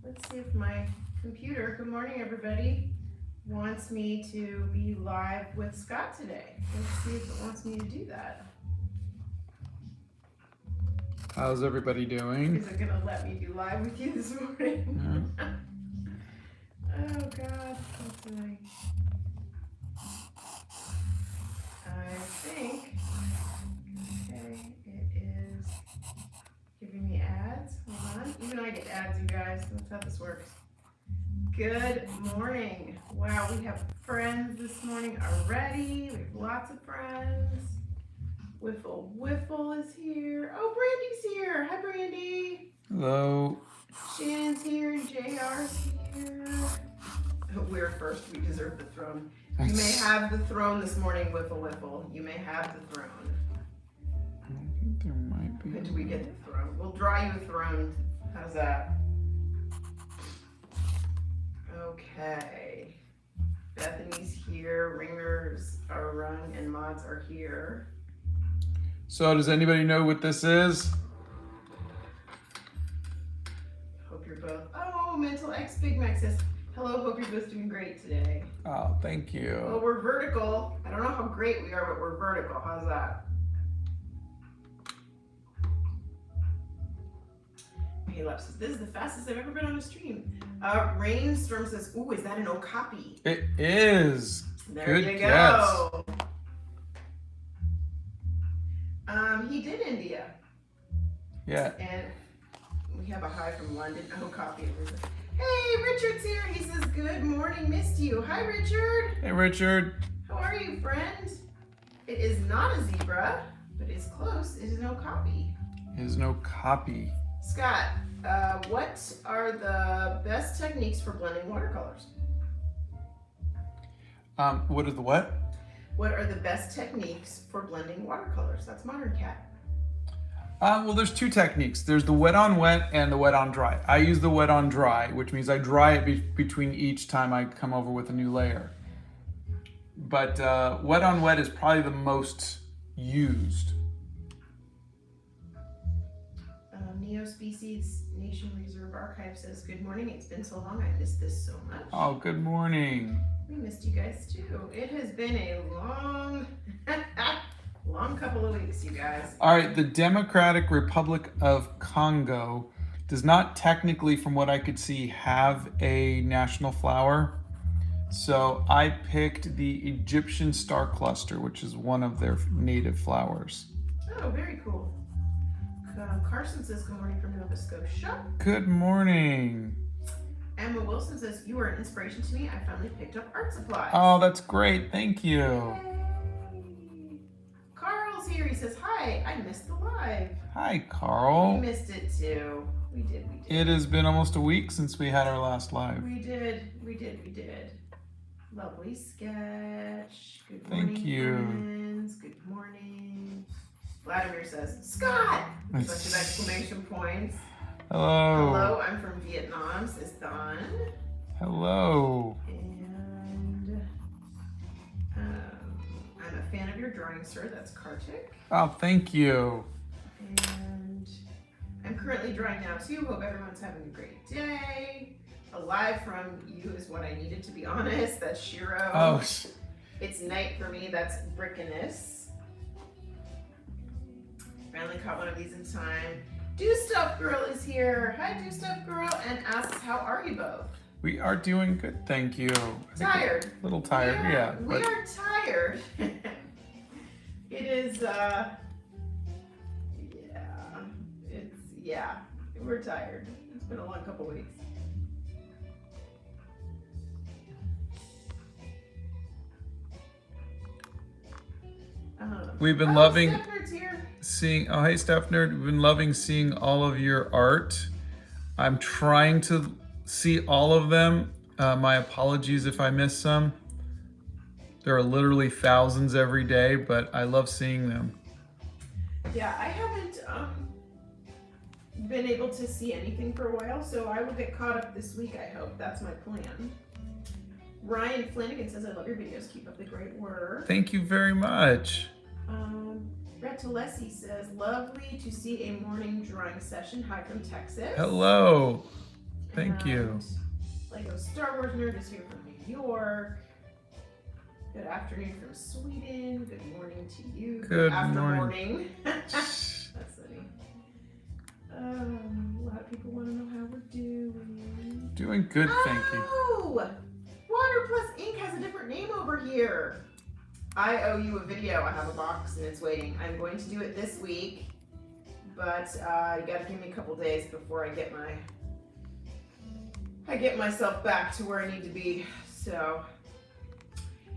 Let's see if my computer, good morning everybody, wants me to be live with Scott today. Let's see if it wants me to do that. How's everybody doing? Is it gonna let me be live with you this morning? Oh God, what's doing? I think, okay, it is giving me ads. Hold on, even I get ads, you guys. That's how this works. Good morning. Wow, we have friends this morning already. We have lots of friends. Whiffle is here. Oh, Brandy's here. Hi, Brandy. Hello. Shannon's here and JR's here. We're first. We deserve the throne. You may have the throne this morning, Whiffle. You may have the throne. I think there might be. When do we get the throne? We'll draw you a throne. How's that? Okay. Bethany's here. Ringers are rung and mods are here. So does anybody know what this is? Hope you're both. Oh, Mental X Big Mac says, hello, hope you're both doing great today. Oh, thank you. Well, we're vertical. I don't know how great we are, but we're vertical. How's that? Caleb says, this is the fastest I've ever been on a stream. Rainstorm says, ooh, is that an Okapi? It is. There Good you guess. go. He did India. Yeah. And we have a hi from London. Oh, copy of it. Hey, Richard's here. He says, good morning, missed you. Hi, Richard. Hey, Richard. How are you, friend? It is not a zebra, but it's close. It is no copy. It is no copy. Scott, what are the best techniques for blending watercolors? What is the what? What are the best techniques for blending watercolors? That's Modern Cat. Well, there's two techniques. There's the wet on wet and the wet on dry. I use the wet on dry, which means I dry it between each time I come over with a new layer. But wet on wet is probably the most used. Neo Species Nation Reserve Archive says, good morning. It's been so long. I missed this so much. Oh, good morning. We missed you guys too. It has been a long, long couple of weeks, you guys. All right, the Democratic Republic of Congo does not technically, from what I could see, have a national flower. So I picked the Egyptian star cluster, which is one of their native flowers. Oh, very cool. Carson says, good morning from Nova Scotia. Good morning. Emma Wilson says, you are an inspiration to me. I finally picked up art supplies. Oh, that's great. Thank you. Yay. Carl's here. He says, hi, I missed the live. Hi, Carl. We missed it too. We did. It has been almost a week since we had our last live. We did. Lovely sketch. Good morning, Thank you. friends. Good morning. Vladimir says, Scott! A bunch of exclamation points. Hello. Hello, I'm from Vietnam, says Don. Hello. And I'm a fan of your drawing, sir. That's Kartik. Oh, thank you. And I'm currently drawing now too. Hope everyone's having a great day. A live from you is what I needed, to be honest. That's Shiro. Oh. It's night for me. That's Brickiness. Finally caught one of these in time. Do Stuff Girl is here. Hi, Do Stuff Girl, and asks, how are you both? We are doing good, thank you. Tired. A little tired, yeah. We are tired. It is, we're tired. It's been a long couple weeks. We've been loving Stepner's here. seeing, oh hey Steph Nerd, we've been loving seeing all of your art. I'm trying to see all of them. My apologies if I miss some. There are literally thousands every day, but I love seeing them. Yeah, I haven't been able to see anything for a while, so I will get caught up this week, I hope. That's my plan. Ryan Flanagan says, I love your videos. Keep up the great work. Thank you very much. Retalesi says, lovely to see a morning drawing session. Hi from Texas. Hello. Thank you. Lego Star Wars Nerd is here from New York. Good afternoon from Sweden. Good morning to you. Good after morning. That's funny. A lot of people want to know how we're doing. Doing good, thank you. Oh! Water Plus Ink has a different name over here. I owe you a video. I have a box and it's waiting. I'm going to do it this week, but you gotta give me a couple days before I get myself back to where I need to be. So,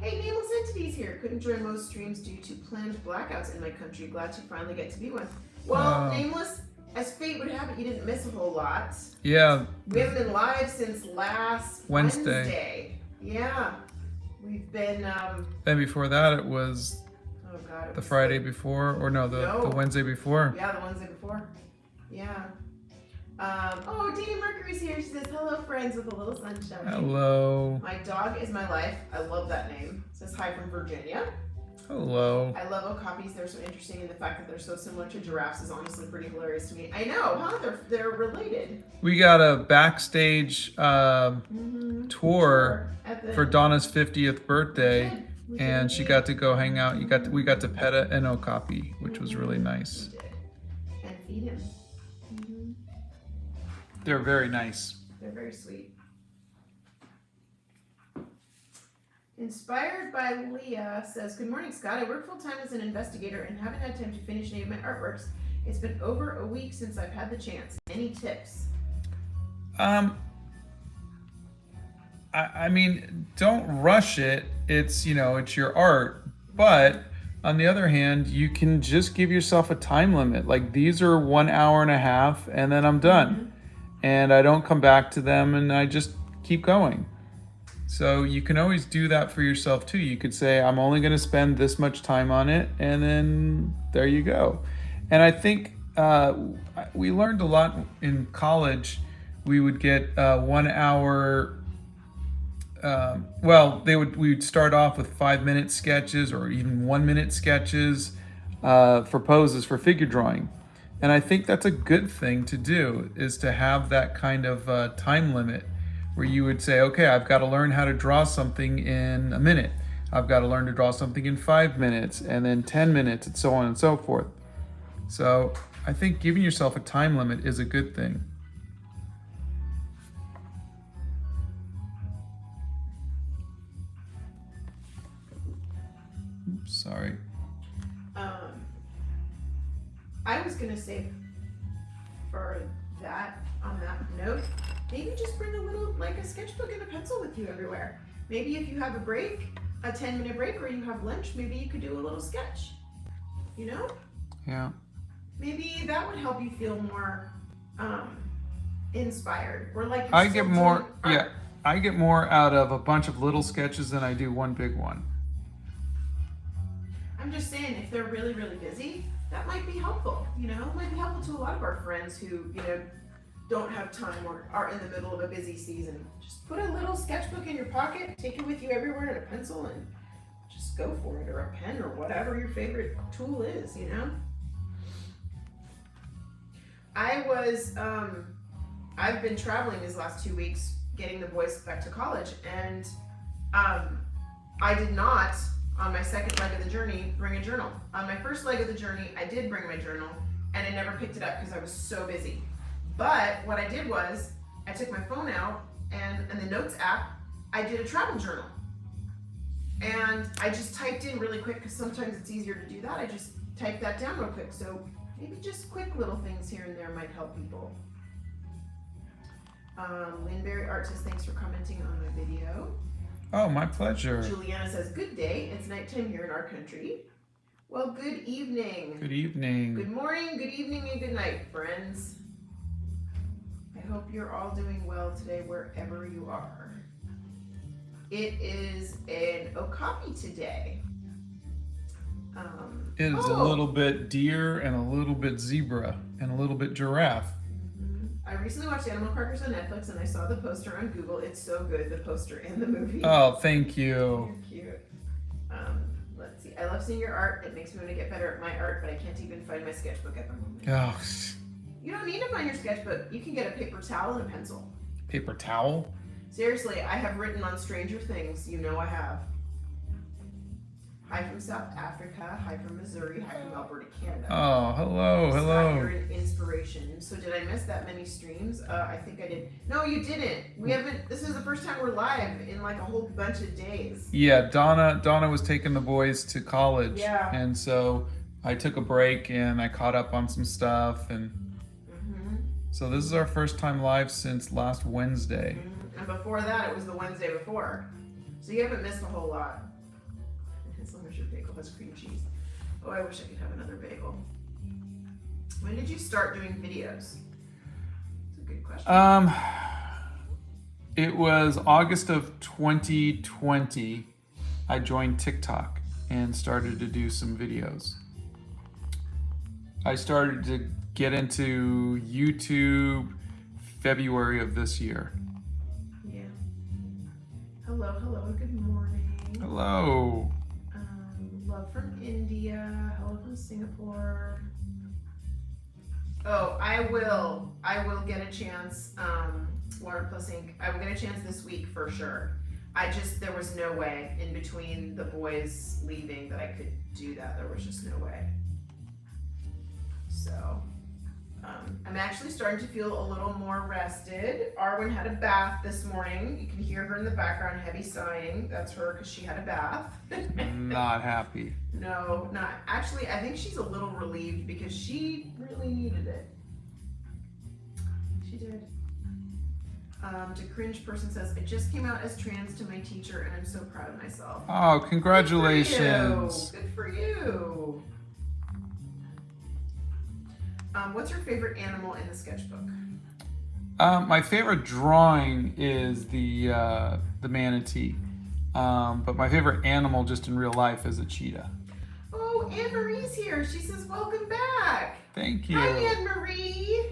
hey, Nameless Entities here. Couldn't join most streams due to planned blackouts in my country. Glad to finally get to be one. Well, Nameless, as fate would have it, you didn't miss a whole lot. Yeah. We haven't been live since last Wednesday. Yeah. We've been And before that it was the Friday before, or no, the Wednesday before. Yeah, the Wednesday before. Yeah. Oh, Dana Mercury's here. She says, hello, friends with a little sunshine. Hello. My dog is my life. I love that name. Says hi from Virginia. Hello. I love okapis. They're so interesting, and the fact that they're so similar to giraffes is honestly pretty hilarious to me. I know, huh? They're related. We got a backstage tour for Donna's 50th birthday, and she got to go hang out. We got to pet an okapi, which was really nice. We did. And feed him. They're very nice. They're very sweet. Inspired by Leah says, good morning, Scott. I work full-time as an investigator and haven't had time to finish any of my artworks. It's been over a week since I've had the chance. Any tips? I mean, don't rush it. It's your art. But on the other hand, you can just give yourself a time limit. Like, these are 1 hour and a half, and then I'm done. And I don't come back to them, and I just keep going. So you can always do that for yourself too. You could say, I'm only going to spend this much time on it, and then there you go. And I think we learned a lot in college. We would get 1 hour. We would start off with 5-minute sketches or even 1-minute sketches for poses for figure drawing. And I think that's a good thing to do, is to have that kind of time limit where you would say, okay, I've got to learn how to draw something in a minute. I've got to learn to draw something in 5 minutes, and then 10 minutes, and so on and so forth. So I think giving yourself a time limit is a good thing. Oops, sorry. I was going to say for that, on that note, maybe just bring a sketchbook and a pencil with you everywhere. Maybe if you have a break, a 10-minute break, or you have lunch, maybe you could do a little sketch, Yeah. Maybe that would help you feel more inspired, or like I get more out of a bunch of little sketches than I do one big one. I'm just saying, if they're really, really busy, that might be helpful, It might be helpful to a lot of our friends who, don't have time or are in the middle of a busy season. Just put a little sketchbook in your pocket, take it with you everywhere, and a pencil, and just go for it, or a pen, or whatever your favorite tool is, I've been traveling these last 2 weeks, getting the boys back to college, and I did not, on my second leg of the journey, bring a journal. On my first leg of the journey, I did bring my journal, and I never picked it up because I was so busy. But what I did was, I took my phone out, and in the Notes app, I did a travel journal. And I just typed in really quick, because sometimes it's easier to do that. I just typed that down real quick. So maybe just quick little things here and there might help people. Linberry Art says, thanks for commenting on my video. Oh, my pleasure. Juliana says, good day. It's nighttime here in our country. Well, good evening. Good evening. Good morning, good evening, and good night, friends. I hope you're all doing well today, wherever you are. It is an okapi today. It is a little bit deer and a little bit zebra and a little bit giraffe. I recently watched Animal Crackers on Netflix, and I saw the poster on Google. It's so good, the poster and the movie. Oh, thank you. You're cute. Let's see. I love seeing your art. It makes me want to get better at my art, but I can't even find my sketchbook at the moment. Oh. You don't need to find your sketchbook. You can get a paper towel and a pencil. paper towel. Seriously, I have written on Stranger Things. You know I have. Hi from South Africa. Hi from Missouri. Hi from Alberta, Canada. Oh, hello, Scott, hello. you're an inspiration. So did I miss that many streams? I think I did. No, you didn't. We haven't. This is the first time we're live in like a whole bunch of days. Yeah, Donna was taking the boys to college. Yeah. And so I took a break and I caught up on some stuff. And so this is our first time live since last Wednesday. And before that, it was the Wednesday before. So you haven't missed a whole lot. As long as your bagel has cream cheese. Oh, I wish I could have another bagel. When did you start doing videos? That's a good question. It was August of 2020. I joined TikTok and started to do some videos. I started to get into YouTube February of this year. Yeah. Hello, good morning. Hello. Love from India. Hello from Singapore. Oh, I will get a chance. Water plus ink. I will get a chance this week for sure. There was no way in between the boys leaving that I could do that. There was just no way. So, I'm actually starting to feel a little more rested. Arwen had a bath this morning. You can hear her in the background, heavy sighing. That's her because she had a bath. Not happy. No, not actually. I think she's a little relieved because she really needed it. She did. The cringe person says, "I just came out as trans to my teacher, and I'm so proud of myself." Oh, congratulations! Good for you. What's your favorite animal in the sketchbook? My favorite drawing is the manatee, but my favorite animal, just in real life, is a cheetah. Oh, Anne Marie's here. She says, "Welcome back." Thank you. Hi, Anne Marie.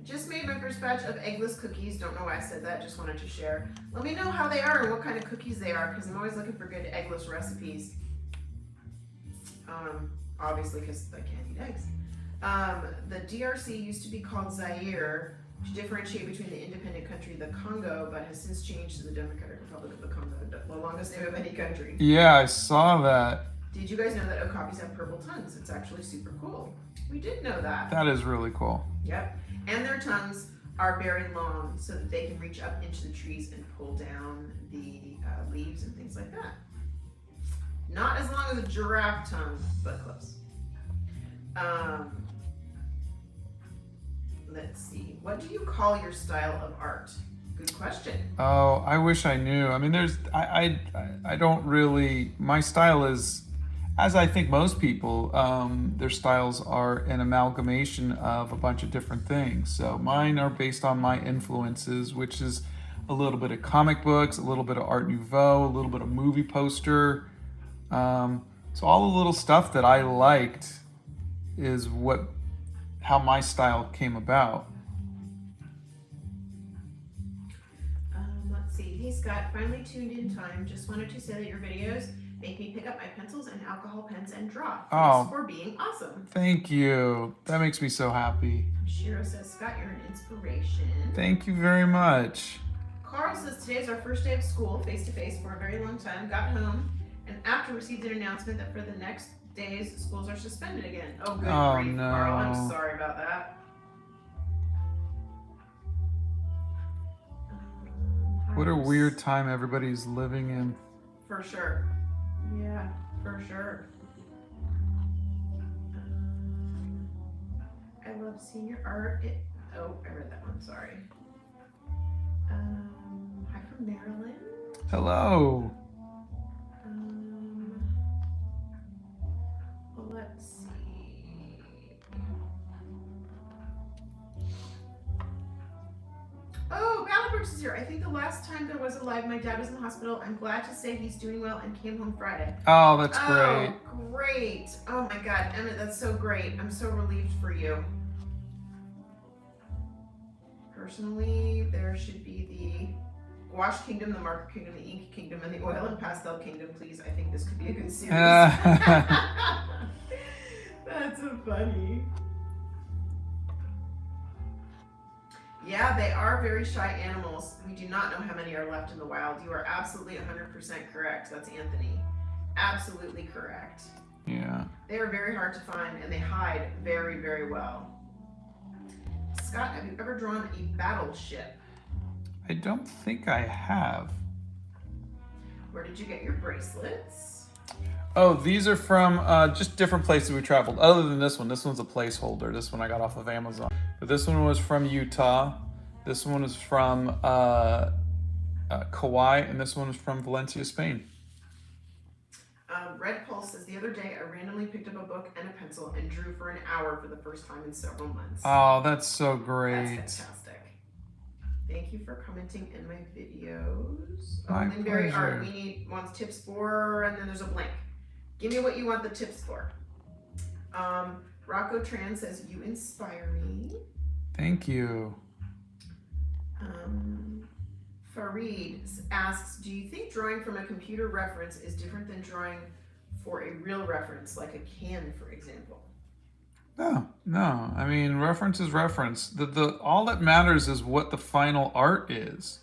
Just made my first batch of eggless cookies. Don't know why I said that. Just wanted to share. Let me know how they are and what kind of cookies they are, because I'm always looking for good eggless recipes. Obviously, because I can't eat eggs. The DRC used to be called Zaire to differentiate between the independent country, the Congo, but has since changed to the Democratic Republic of the Congo, the longest name of any country. Yeah, I saw that. Did you guys know that okapis have purple tongues? It's actually super cool. We did know that. That is really cool. Yep. And their tongues are very long so that they can reach up into the trees and pull down the leaves and things like that. Not as long as a giraffe tongue, but close. Let's see. What do you call your style of art? Good question. Oh, I wish I knew. I mean, I don't really. My style is, as I think most people, their styles are an amalgamation of a bunch of different things. So mine are based on my influences, which is a little bit of comic books, a little bit of Art Nouveau, a little bit of movie poster. So all the little stuff that I liked is how my style came about. Let's see. Hey Scott, finally tuned in time. Just wanted to say that your videos make me pick up my pencils and alcohol pens and draw. Thanks for being awesome. Thank you. That makes me so happy. Shiro says, Scott, you're an inspiration. Thank you very much. Carl says, today's our first day of school, face-to-face for a very long time. Got home, and after received an announcement that for the next days, schools are suspended again. Oh, good grief, no. Carl. I'm sorry about that. What a weird time everybody's living in. For sure. Yeah, for sure. I love seeing your art. Oh, I read that one. Sorry. Hi from Maryland. Hello. Let's see. Oh, Battlebrooks is here. I think the last time there was a live, my dad was in the hospital. I'm glad to say he's doing well and came home Friday. Oh, that's great. Oh, great. Oh my God, Emmett, that's so great. I'm so relieved for you. Personally, there should be the Gouache Kingdom, the Marker Kingdom, the Ink Kingdom, and the Oil and Pastel Kingdom, please. I think this could be a good series. That's so funny. Yeah, they are very shy animals. We do not know how many are left in the wild. You are absolutely 100% correct. That's Anthony. Absolutely correct. Yeah. They are very hard to find and they hide very, very well. Scott, have you ever drawn a battleship? I don't think I have. Where did you get your bracelets? Oh, these are from just different places we traveled. Other than this one. This one's a placeholder. This one I got off of Amazon. But this one was from Utah. This one is from Kauai. And this one is from Valencia, Spain. Red Pulse says, the other day I randomly picked up a book and a pencil and drew for an hour for the first time in several months. Oh, that's so great. That's fantastic. Thank you for commenting in my videos. My Linberry Art, pleasure. wants tips for, and then there's a blank. Give me what you want the tips for. Rocco Tran says, you inspire me. Thank you. Farid asks, do you think drawing from a computer reference is different than drawing for a real reference, like a can, for example? No. I mean, reference is reference. All that matters is what the final art is.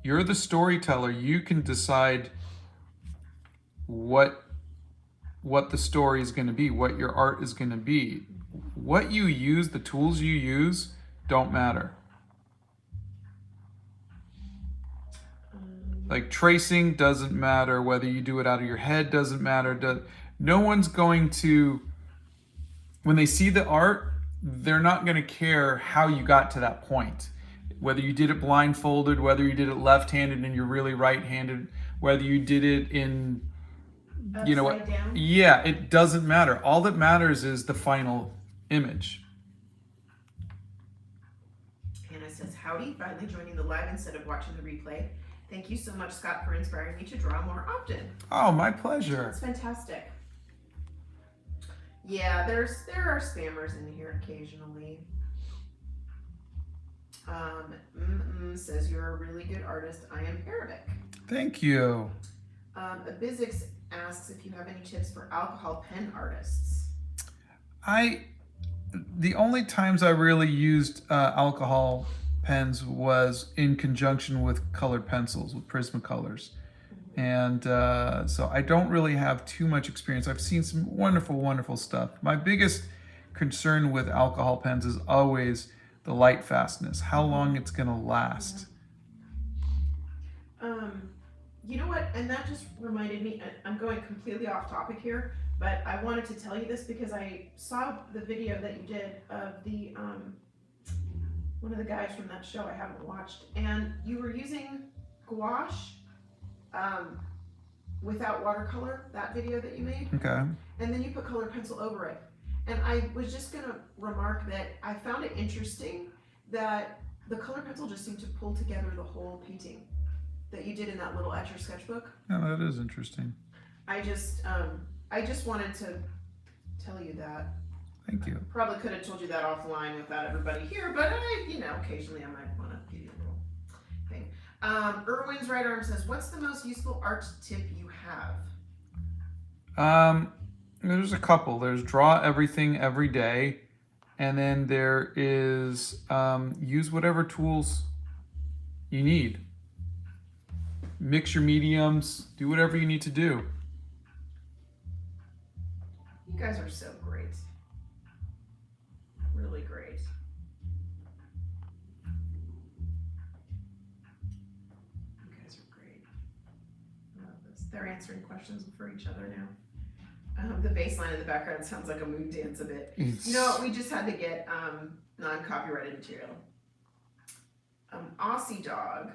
You're the storyteller. You can decide what the story is going to be, what your art is going to be. What you use, the tools you use, don't matter. Like tracing doesn't matter, whether you do it out of your head doesn't matter. No one's going to, when they see the art, they're not going to care how you got to that point. Whether you did it blindfolded, whether you did it left-handed and you're really right-handed, whether you did it in, you know what? Upside down? Yeah, it doesn't matter. All that matters is the final image. Hannah says, howdy, finally joining the live instead of watching the replay. Thank you so much, Scott, for inspiring me to draw more often. Oh, my pleasure. That's fantastic. Yeah, there are spammers in here occasionally. Says you're a really good artist. I am Arabic. Thank you. Abizix asks if you have any tips for alcohol pen artists. The only times I really used alcohol pens was in conjunction with colored pencils, with Prismacolors. And so I don't really have too much experience. I've seen some wonderful, wonderful stuff. My biggest concern with alcohol pens is always the light fastness, how long it's gonna last. You know what, and that just reminded me, I'm going completely off topic here, but I wanted to tell you this because I saw the video that you did of the, one of the guys from that show I haven't watched, and you were using gouache without watercolor, that video that you made. Okay. And then you put colored pencil over it. And I was just gonna remark that I found it interesting that the colored pencil just seemed to pull together the whole painting that you did in that little etcher sketchbook. Yeah, that is interesting. I just wanted to tell you that. Thank you. Probably could have told you that offline without everybody here, but occasionally I might want to give you a little thing. Irwin's right arm says, what's the most useful art tip you have? There's a couple. There's draw everything every day. And then there is use whatever tools you need. Mix your mediums, do whatever you need to do. You guys are so great. Really great. You guys are great. I love this. They're answering questions for each other now. The bass line in the background sounds like a moon dance a bit. No, we just had to get non-copyrighted material. Aussie Dog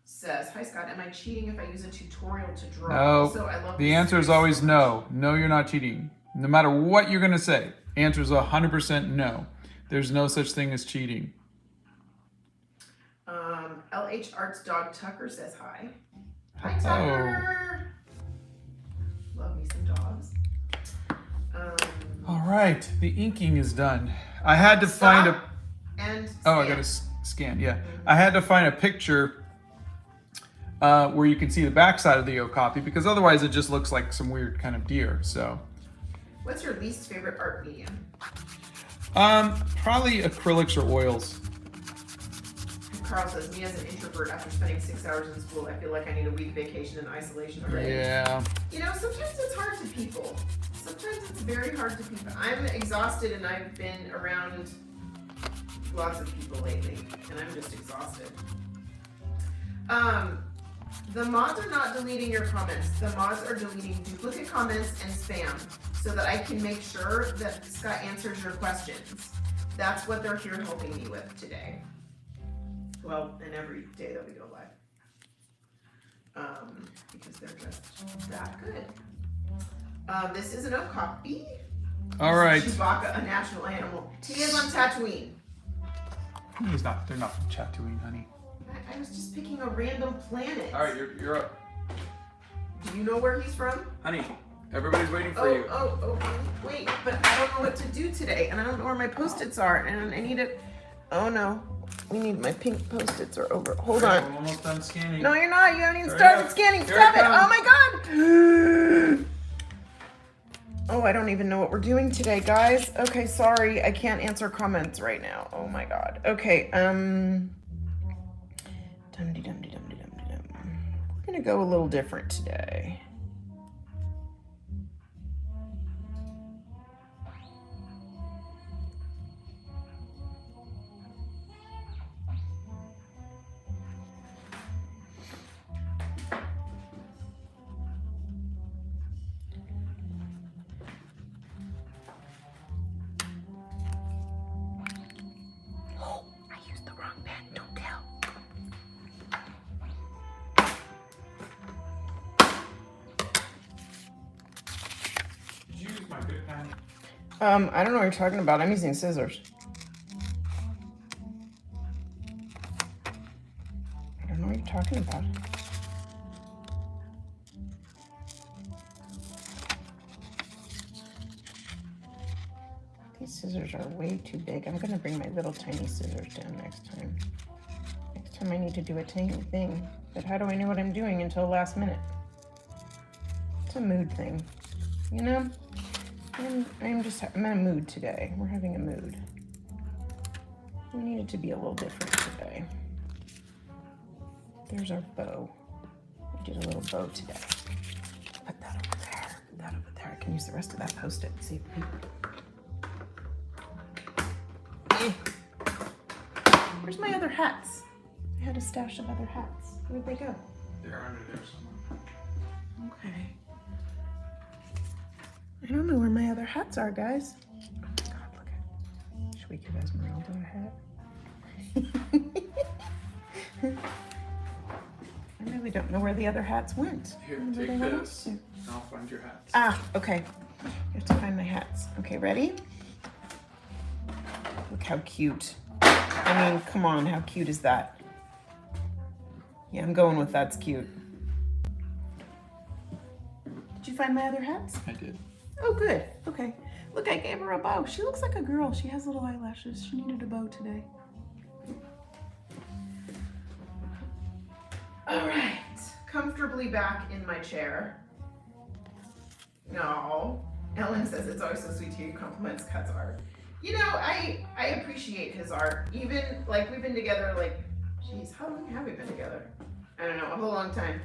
says, hi Scott, am I cheating if I use a tutorial to draw? No, Also, I love the answer is always no. No, you're not cheating. No matter what you're gonna say, answer is 100% no. There's no such thing as cheating. LH Arts Dog Tucker says hi. Hi Tucker! Love me some dogs. All right, the inking is done. I had to find a... And Oh, I gotta scan, yeah. I had to find a picture where you can see the backside of the copy because otherwise it just looks like some weird kind of deer, so. What's your least favorite art medium? Probably acrylics or oils. Carl says, me as an introvert, after spending 6 hours in school, I feel like I need a week vacation in isolation already. Yeah. You know, sometimes it's hard to people. Sometimes it's very hard to people. I'm exhausted and I've been around lots of people lately, and I'm just exhausted. The mods are not deleting your comments. The mods are deleting duplicate comments and spam so that I can make sure that Scott answers your questions. That's what they're here helping me with today. Well, and every day that we go live. Because they're just that good. This is an oak copy. All right. Chewbacca, a national animal. He is on Tatooine. He's not. They're not from Tatooine, honey. I was just picking a random planet. All right, you're up. Do you know where he's from? Honey, everybody's waiting for you. Oh, wait, but I don't know what to do today, and I don't know where my Post-its are, and I need it. Oh no, we need my pink Post-its are over. Hold on. I'm almost done scanning. No, you're not. You haven't even started scanning. Stop it. Oh my God. Oh, I don't even know what we're doing today, guys. Okay, sorry. I can't answer comments right now. Oh my God. Okay, We're gonna go a little different today. I don't know what you're talking about. I'm using scissors. I don't know what you're talking about. These scissors are way too big. I'm gonna bring my little tiny scissors down next time. Next time I need to do a tiny thing. But how do I know what I'm doing until the last minute? It's a mood thing, you know? I'm in a mood today. We're having a mood. We need it to be a little different today. There's our bow. We did a little bow today. Put that over there. That over there. I can use the rest of that Post-it and save paper. Where's my other hats? I had a stash of other hats. Where'd they go? They're under there somewhere. Okay. I don't know where my other hats are, guys. Oh my God, look at. Should we give Esmeralda a hat? I really don't know where the other hats went. Here, Where take they went this. to. I'll find your hats. Ah, okay. I have to find my hats. Okay, ready? Look how cute. I mean, come on, how cute is that? Yeah, I'm going with that's cute. Did you find my other hats? I did. Oh, good. Okay. Look, I gave her a bow. She looks like a girl. She has little eyelashes. She needed a bow today. All right. Comfortably back in my chair. No. Ellen says it's always so sweet to hear you compliments Cut's art. You know, I appreciate his art. Even, like, we've been together, like, geez, how long have we been together? I don't know, a whole long time.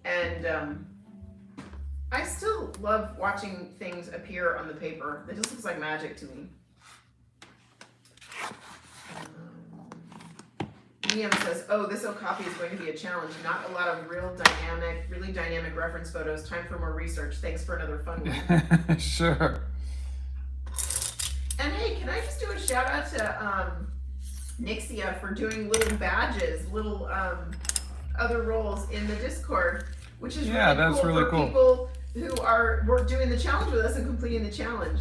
And, I still love watching things appear on the paper. It just looks like magic to me. Liam says, oh, this copy is going to be a challenge. Not a lot of really dynamic reference photos. Time for more research. Thanks for another fun one. Sure. And hey, can I just do a shout out to Nixia for doing little badges, little other roles in the Discord, which is that's really for cool. People who were doing the challenge with us and completing the challenge.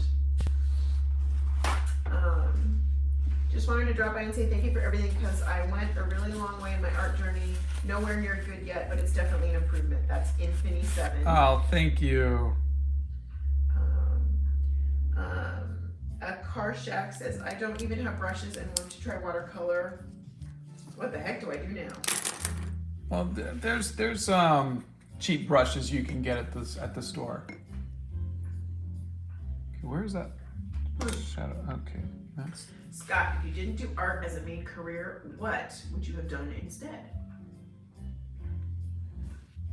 Just wanted to drop by and say thank you for everything because I went a really long way in my art journey. Nowhere near good yet, but it's definitely an improvement. That's Infinity 7. Oh, thank you. A Car Shack says, I don't even have brushes and want to try watercolor. What the heck do I do now? Well, there's cheap brushes you can get at the store. Okay, where is that shadow? Okay, That's, Scott, if you didn't do art as a main career, what would you have done instead?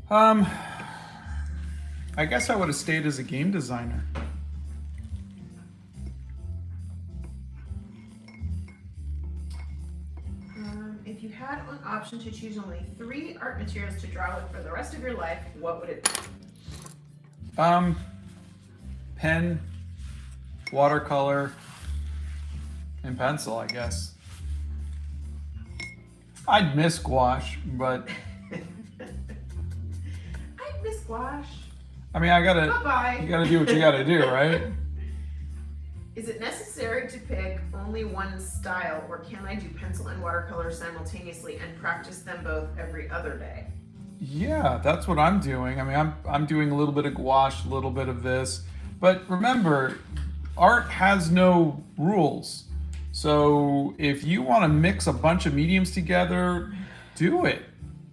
I guess I would have stayed as a game designer. If you had an option to choose only 3 art materials to draw with for the rest of your life, what would it be? Pen, watercolor, and pencil, I guess. I'd miss gouache, but I miss gouache. I mean, you Bye-bye. gotta do what you gotta do, right? Is it necessary to pick only one style, or can I do pencil and watercolor simultaneously and practice them both every other day? Yeah, that's what I'm doing. I mean, I'm doing a little bit of gouache, a little bit of this. But remember, art has no rules. So if you want to mix a bunch of mediums together, do it.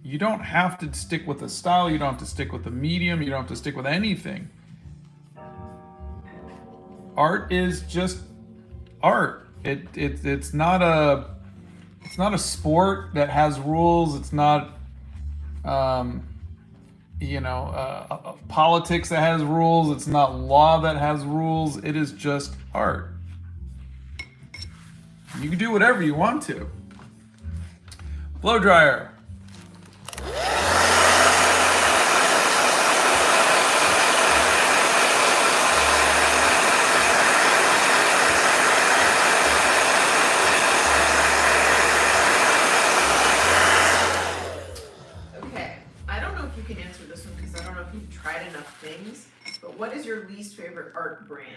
You don't have to stick with a style, you don't have to stick with a medium, you don't have to stick with anything. Art is just art. It's not a sport that has rules. It's not politics that has rules. It's not law that has rules. It is just art. You can do whatever you want to. Blow dryer. What is your least favorite art brand?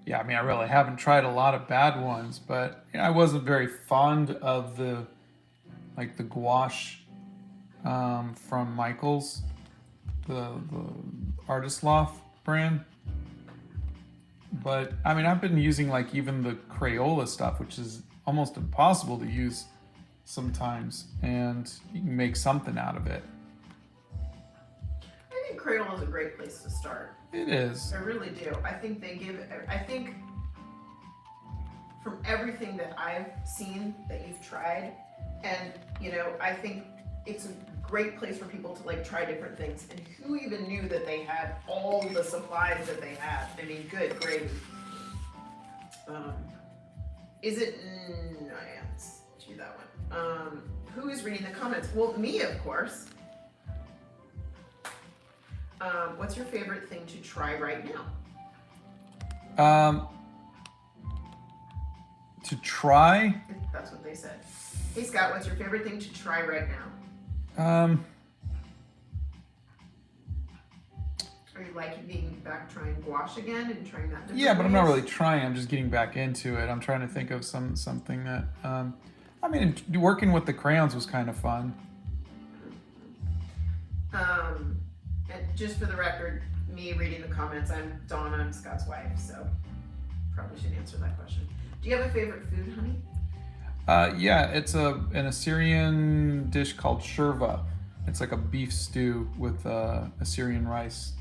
Yeah, I mean, I really haven't tried a lot of bad ones, but I wasn't very fond of the gouache from Michaels, the Artist Loft brand. But I mean, I've been using even the Crayola stuff, which is almost impossible to use sometimes, and you can make something out of it. I think Crayola is a great place to start. It is. I really do. I think from everything that I've seen that you've tried, and I think it's a great place for people to try different things. And who even knew that they had all the supplies that they had? I mean, good gravy. Is it? No, yeah, let's do that one. Who is reading the comments? Well, me, of course. What's your favorite thing to try right now? To try? That's what they said. Hey, Scott, what's your favorite thing to try right now? Are you liking being back trying gouache again and trying that different Yeah, but I'm not ways? really trying. I'm just getting back into it. I'm trying to think of something that, I mean, working with the crayons was kind of fun. And just for the record, me reading the comments, I'm Donna, I'm Scott's wife, so probably should answer that question. Do you have a favorite food, honey? Yeah, it's an Assyrian dish called shirva. It's like a beef stew with Assyrian rice.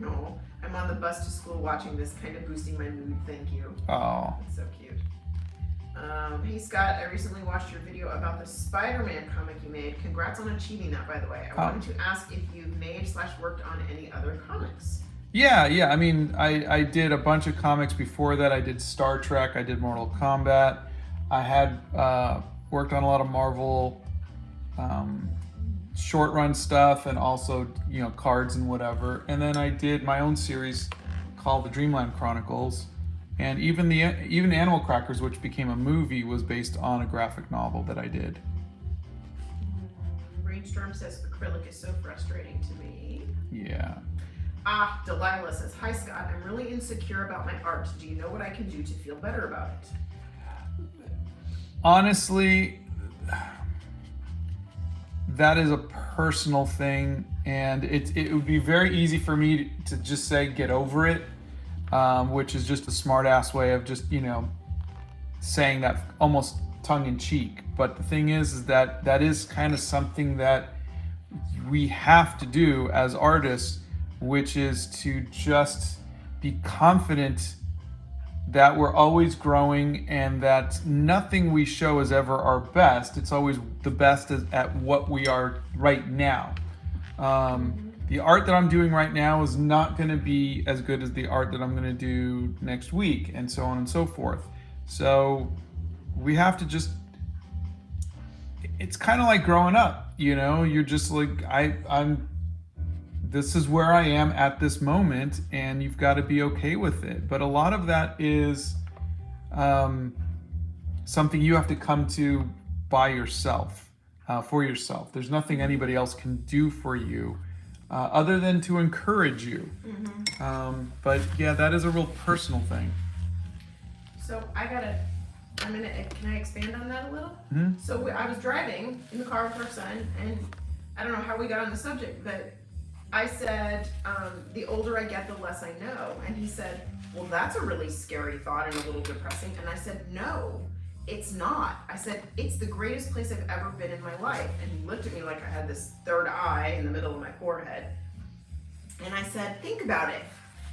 No, I'm on the bus to school watching this, kind of boosting my mood, thank you. Oh. That's so cute. Hey Scott, I recently watched your video about the Spider-Man comic you made. Congrats on achieving that, by the way. I wanted to ask if you've made/worked on any other comics. Yeah. I mean, I did a bunch of comics before that. I did Star Trek. I did Mortal Kombat. I had worked on a lot of Marvel short run stuff, and also cards and whatever. And then I did my own series called The Dreamland Chronicles. And even Animal Crackers, which became a movie, was based on a graphic novel that I did. Brainstorm says acrylic is so frustrating to me. Yeah. Delilah says, hi Scott, I'm really insecure about my art. Do you know what I can do to feel better about it? Honestly, that is a personal thing, and it would be very easy for me to just say get over it. Which is just a smart-ass way of just, saying that almost tongue-in-cheek. But the thing is that is kind of something that we have to do as artists which is to just be confident that we're always growing and that nothing we show is ever our best. It's always the best at what we are right now. The art that I'm doing right now is not going to be as good as the art that I'm going to do next week, and so on and so forth. So we have to just, it's kind of like growing up, you know, you're just like, this is where I am at this moment, and you've got to be okay with it. But a lot of that is something you have to come to by yourself, for yourself. There's nothing anybody else can do for you other than to encourage you. But yeah, that is a real personal thing. So can I expand on that a little? So I was driving in the car with our son, and I don't know how we got on the subject, but I said, the older I get, the less I know. And he said, well, that's a really scary thought and a little depressing. And I said, no, it's not. I said, it's the greatest place I've ever been in my life. And he looked at me like I had this third eye in the middle of my forehead. And I said, think about it.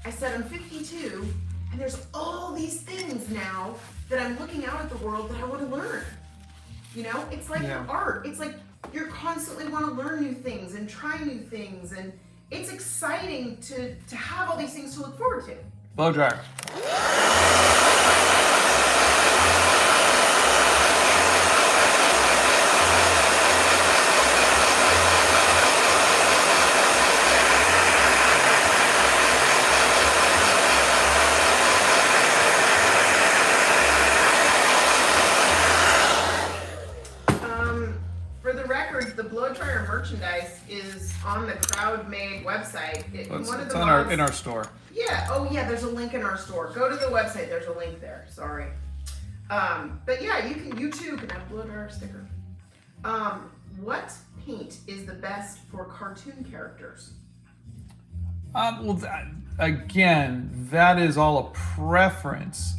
I said, I'm 52, and there's all these things now that I'm looking out at the world that I want to learn. You know, it's like art. It's like you're constantly want to learn new things and try new things, and it's exciting to have all these things to look forward to. Blow dryer. Merchandise is on the Crowd-Made website. It's in our store. Yeah. Oh, yeah. There's a link in our store. Go to the website. There's a link there. Sorry. But yeah, you too can upload our sticker. What paint is the best for cartoon characters? Well, that is all a preference.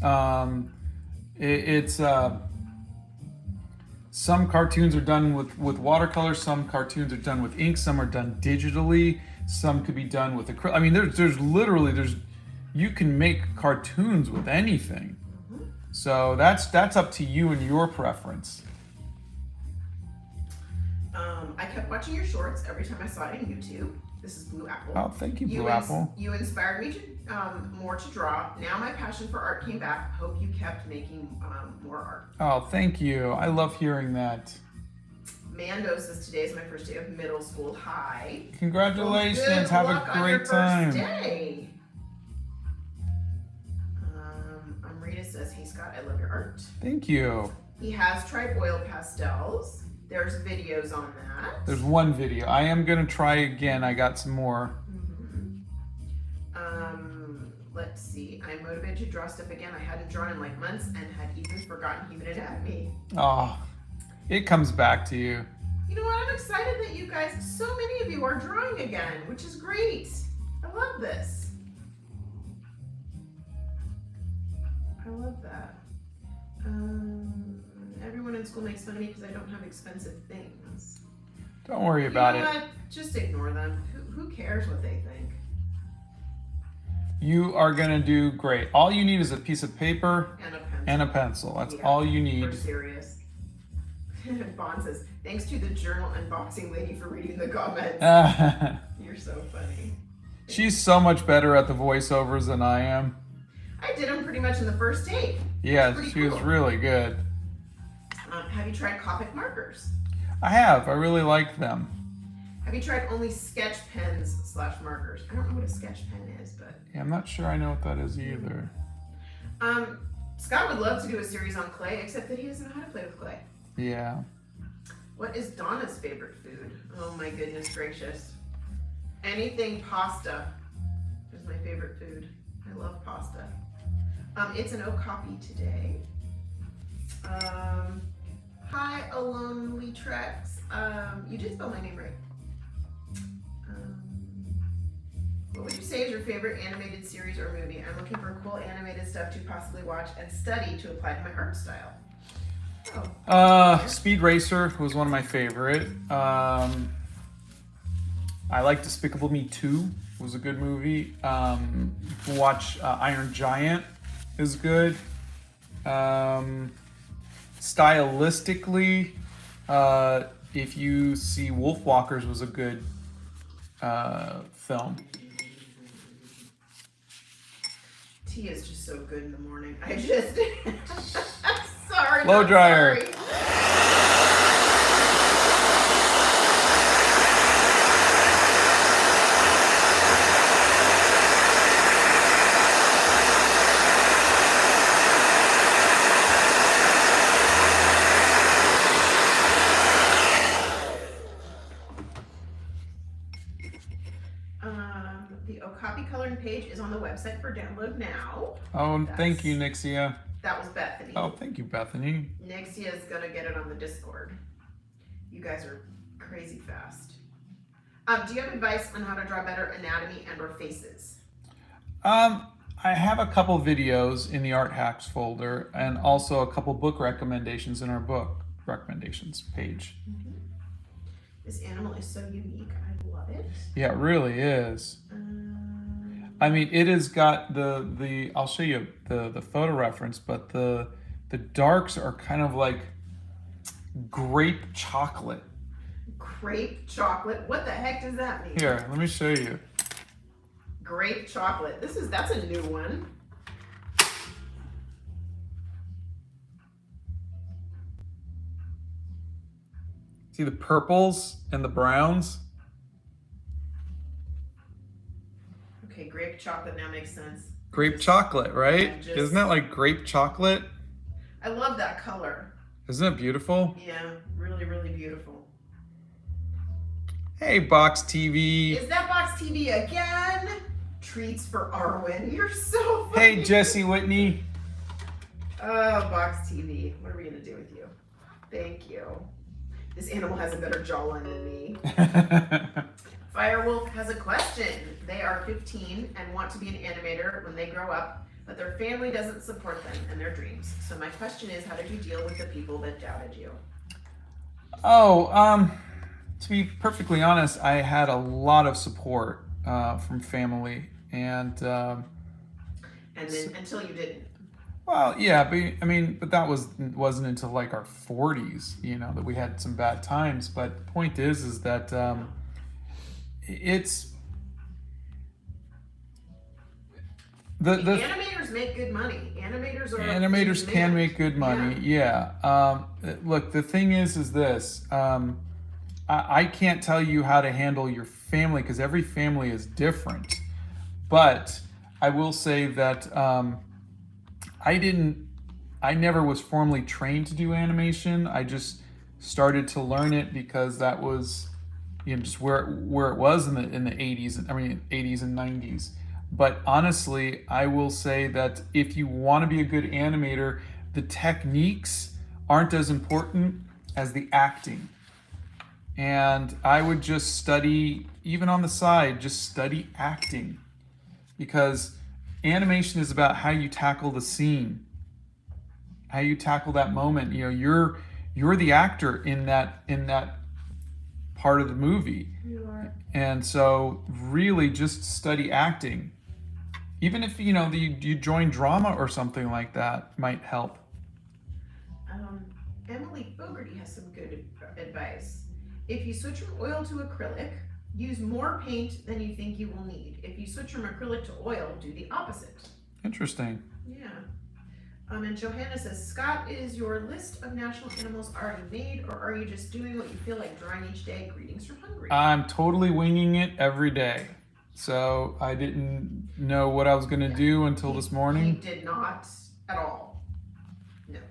Some cartoons are done with watercolor, some cartoons are done with ink, some are done digitally, some could be done with acrylic. I mean, there's you can make cartoons with anything. So that's up to you and your preference. I kept watching your shorts every time I saw it on YouTube. This is Blue Apple. Oh, thank you, Blue Apple. You inspired me to more to draw. Now my passion for art came back. Hope you kept making more art. Oh, thank you. I love hearing that. Mando says today is my first day of middle school. Hi. Congratulations. Well, Have a great time. First day. Rita says, hey Scott, I love your art. Thank you. He has tried oil pastels. There's videos on that. There's one video. I am going to try again. I got some more. Let's see. I'm motivated to draw stuff again. I hadn't drawn in like months and had even forgotten he would at me. Oh, it comes back to you. You know what? I'm excited that you guys, so many of you are drawing again, which is great. I love this. I love that. Everyone in school makes fun of me because I don't have expensive things. Don't worry about it. What? Just ignore them. Who cares what they think? You are going to do great. All you need is a piece of paper and a pencil. That's all you need. We're serious. Bond says, thanks to the journal unboxing lady for reading the comments. You're so funny. She's so much better at the voiceovers than I am. I did them pretty much in the first take. Yeah, she was really good. Have you tried Copic markers? I have. I really like them. Have you tried only sketch pens / markers? I don't know what a sketch pen is, but... Yeah, I'm not sure I know what that is either. Scott would love to do a series on clay, except that he doesn't know how to play with clay. Yeah. What is Donna's favorite food? Oh my goodness gracious. Anything pasta is my favorite food. I love pasta. It's an O-copy today. Hi, Lonely Trex. You did spell my name right. What would you say is your favorite animated series or movie? I'm looking for cool animated stuff to possibly watch and study to apply to my art style. Speed Racer was one of my favorite. I like Despicable Me 2. was a good movie. Watch Iron Giant is good. Stylistically, if you see Wolfwalkers was a good film. Tea is just so good in the morning. I just sorry. Blow dryer. Sorry. The copy coloring page is on the website for download now. Oh, thank you, Nixia. That was Bethany. Oh, thank you, Bethany. Nixia is gonna get it on the Discord. You guys are crazy fast. Do you have advice on how to draw better anatomy and/or faces? I have a couple videos in the Art Hacks folder, and also a couple book recommendations in our book recommendations page. Mm-hmm. This animal is so unique. I love it. Yeah, it really is. I mean, it has got the I'll show you the photo reference, but the darks are kind of like grape chocolate. Grape chocolate? What the heck does that mean? Here, let me show you. Grape chocolate. That's a new one. See the purples and the browns? Okay, grape chocolate now makes sense. Grape chocolate, right? Just- Isn't that like grape chocolate? I love that color. Isn't it beautiful? Yeah, really, really beautiful. Hey, Box TV. Is that Box TV again? Treats for Arwen. You're so funny. Hey, Jesse Whitney. Oh, Box TV. What are we going to do with you? Thank you. This animal has a better jawline than me. Firewolf has a question. They are 15 and want to be an animator when they grow up, but their family doesn't support them in their dreams. So my question is, how did you deal with the people that doubted you? Oh, to be perfectly honest, I had a lot of support from family, and then until you didn't. well, yeah, but that wasn't until like our 40s, that we had some bad times. But the point is that it's the animators make good money. Animators can make good money. Yeah. Look, the thing is this. I can't tell you how to handle your family because every family is different. But I will say that I never was formally trained to do animation. I just started to learn it because that was, just where it was in the 80s. 80s and 90s. But honestly, I will say that if you want to be a good animator, the techniques aren't as important as the acting. And I would just study, even on the side, just study acting. Because animation is about how you tackle the scene, how you tackle that moment. You're the actor in that part of the movie. You are. And so really just study acting. Even if you join drama or something like that might help. Emily Fogarty has some good advice. If you switch from oil to acrylic, use more paint than you think you will need. If you switch from acrylic to oil, do the opposite. Interesting. Yeah. And Johanna says, Scott, is your list of national animals already made, or are you just doing what you feel like drawing each day? Greetings from Hungary. I'm totally winging it every day. So I didn't know what I was going to do until this morning. He did not at all. No. Have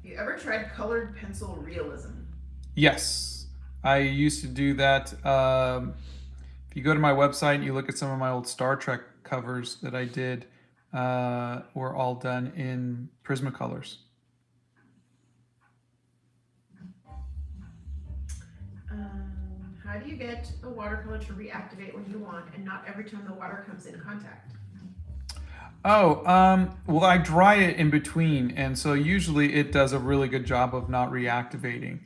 you ever tried colored pencil realism? Yes, I used to do that. If you go to my website and you look at some of my old Star Trek covers that I did, were all done in Prismacolors. How do you get a watercolor to reactivate when you want and not every time the water comes in contact? Oh, well, I dry it in between, and so usually it does a really good job of not reactivating.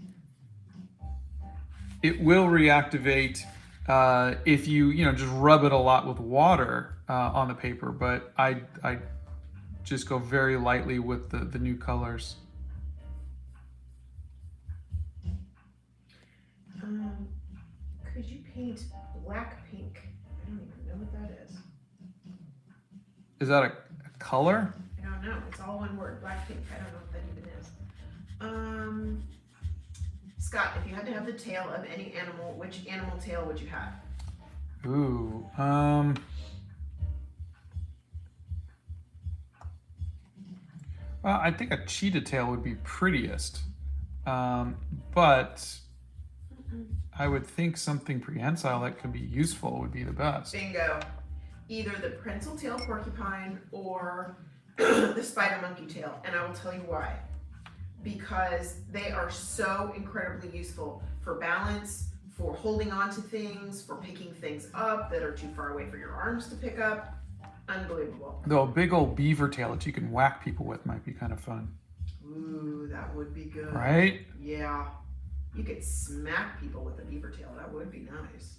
It will reactivate if you just rub it a lot with water on the paper, but I just go very lightly with the new colors. Could you paint black pink? I don't even know what that is. Is that a color? I don't know. It's all one word, black pink. I don't know what that even is. Scott, if you had to have the tail of any animal, which animal tail would you have? Ooh, well, I think a cheetah tail would be prettiest, but I would think something prehensile that could be useful would be the best. Bingo. Either the prehensile tail porcupine or the spider monkey tail, and I will tell you why. Because they are so incredibly useful for balance, for holding on to things, for picking things up that are too far away for your arms to pick up. Unbelievable. Though a big old beaver tail that you can whack people with might be kind of fun. Ooh, that would be good. Right? Yeah. You could smack people with a beaver tail. That would be nice.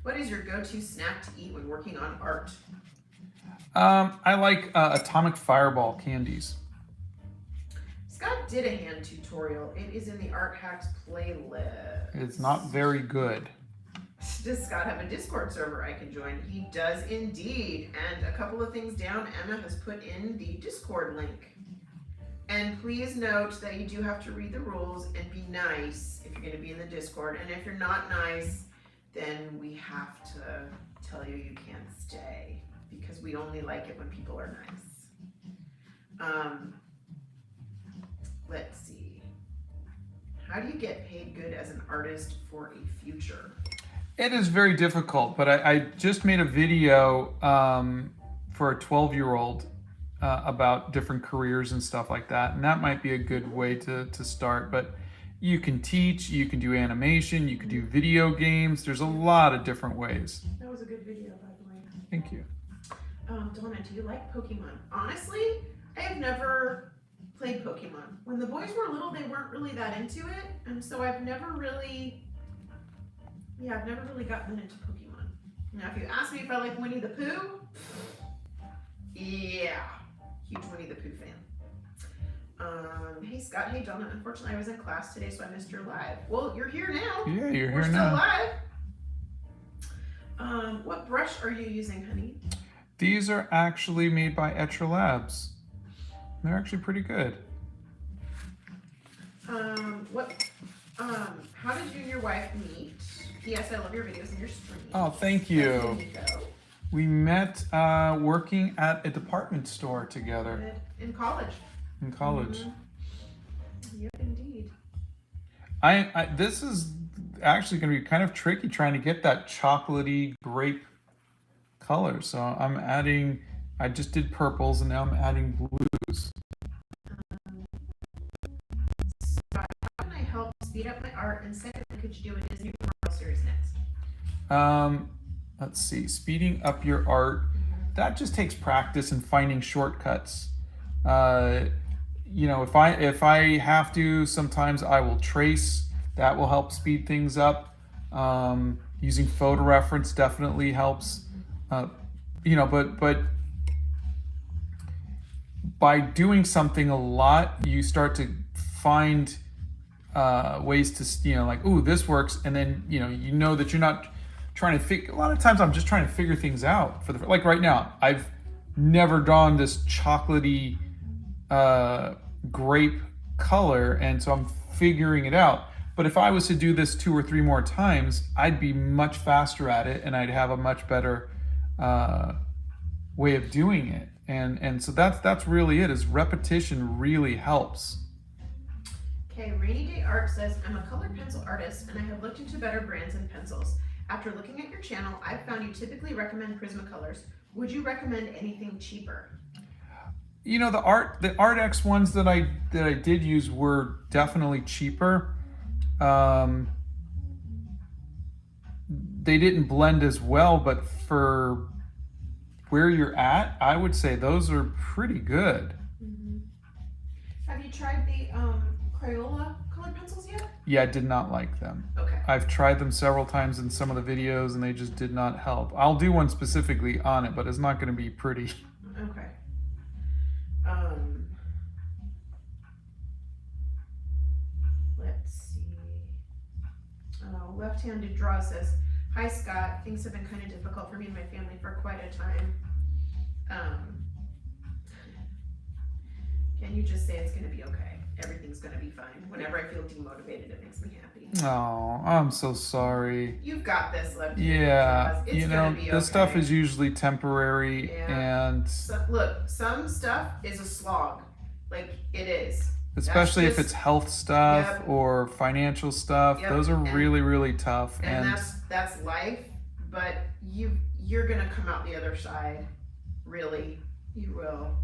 What is your go-to snack to eat when working on art? I like atomic fireball candies. Scott did a hand tutorial. It is in the Art Hacks playlist. It's not very good. Does Scott have a Discord server I can join? He does indeed. And a couple of things down, Emma has put in the Discord link. And please note that you do have to read the rules and be nice if you're going to be in the Discord. And if you're not nice, then we have to tell you you can't stay, because we only like it when people are nice. Let's see. How do you get paid good as an artist for a future? It is very difficult, but I just made a video for a 12-year-old about different careers and stuff like that, and that might be a good way to start. But you can teach, you can do animation, you can do video games. There's a lot of different ways. That was a good video, by the way. Thank you. Donna, do you like Pokemon? Honestly, I have never played Pokemon. When the boys were little, they weren't really that into it, and so I've never really gotten into Pokemon. Now, if you ask me if I like Winnie the Pooh, yeah, huge Winnie the Pooh fan. Hey Scott, hey Donna, unfortunately I was in class today, so I missed your live. Well, you're here now. Yeah, you're We're here still now. live. What brush are you using, honey? These are actually made by Etcher Labs. They're actually pretty good. How did you and your wife meet? Yes, I love your videos and your streams. Oh, thank you. We met working at a department store together. In college. In college. Mm-hmm. Yep, indeed. This is actually going to be kind of tricky trying to get that chocolatey grape color. So I just did purples and now I'm adding blues. How can I help speed up my art? And secondly, could you do a Disney Marvel series next? Let's see, speeding up your art. That just takes practice and finding shortcuts. If I have to, sometimes I will trace. That will help speed things up. Using photo reference definitely helps. But by doing something a lot, you start to find ways to, like, ooh, this works, and then you know that you're not trying to figure. A lot of times, I'm just trying to figure things out like right now. I've never drawn this chocolatey grape color, and so I'm figuring it out. But if I was to do this 2 or 3 more times, I'd be much faster at it, and I'd have a much better way of doing it. And so that's really it. Is repetition really helps. Okay, Rainy Day Art says, I'm a colored pencil artist and I have looked into better brands and pencils. After looking at your channel, I've found you typically recommend Prismacolors. Would you recommend anything cheaper? The ArtX ones that I did use were definitely cheaper. They didn't blend as well, but for where you're at, I would say those are pretty good. Mm-hmm. Have you tried the Crayola colored pencils yet? Yeah, I did not like them. Okay. I've tried them several times in some of the videos and they just did not help. I'll do one specifically on it, but it's not going to be pretty. Okay. Let's see. Left-handed draw says, "Hi Scott, things have been kind of difficult for me and my family for quite a time. Can you just say it's going to be okay? Everything's going to be fine. Whenever I feel demotivated, it makes me happy." Oh, I'm so sorry. You've got this, left-handed Yeah, draws. It's you gonna know, be this stuff okay. is usually temporary and So, look, some stuff is a slog. Like, it is. especially if just- it's health stuff Yep. or financial stuff, Yep, those are and- really, really tough. And that's life, but you're gonna come out the other side. Really, you will.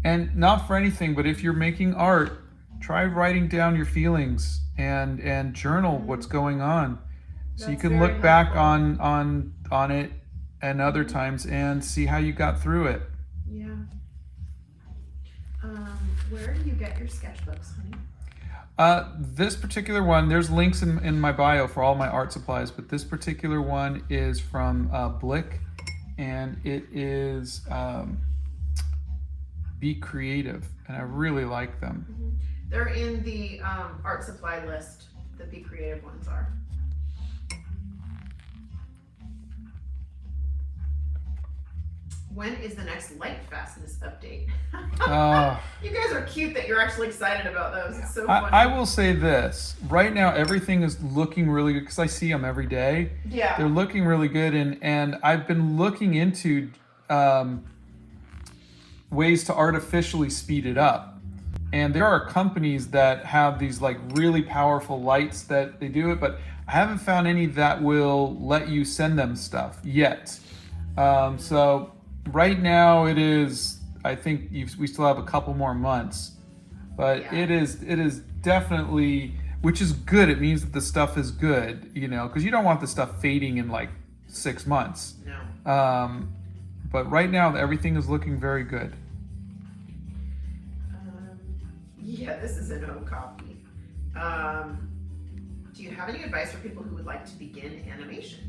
And not for anything, but if you're making art, try writing down your feelings and journal what's going on, so you That's can very look back helpful. on it and other times and see how you got through it. Yeah. Where do you get your sketchbooks, honey? This particular one, there's links in my bio for all my art supplies, but this particular one is from Blick, and it is Be Creative, and I really like them. They're in the art supply list. The Be Creative ones are. When is the next light fastness update? You guys are cute that you're actually excited about those. It's so funny. I will say this. Right now, everything is looking really good because I see them every day. Yeah. They're looking really good, and I've been looking into ways to artificially speed it up. And there are companies that have these like really powerful lights that they do it, but I haven't found any that will let you send them stuff yet. So right now it is, I think we still have a couple more months, but Yeah. it is definitely, which is good. It means that the stuff is good, you know, because you don't want the stuff fading in like 6 months. No. But right now everything is looking very good. Yeah, this is an O copy. Do you have any advice for people who would like to begin animation?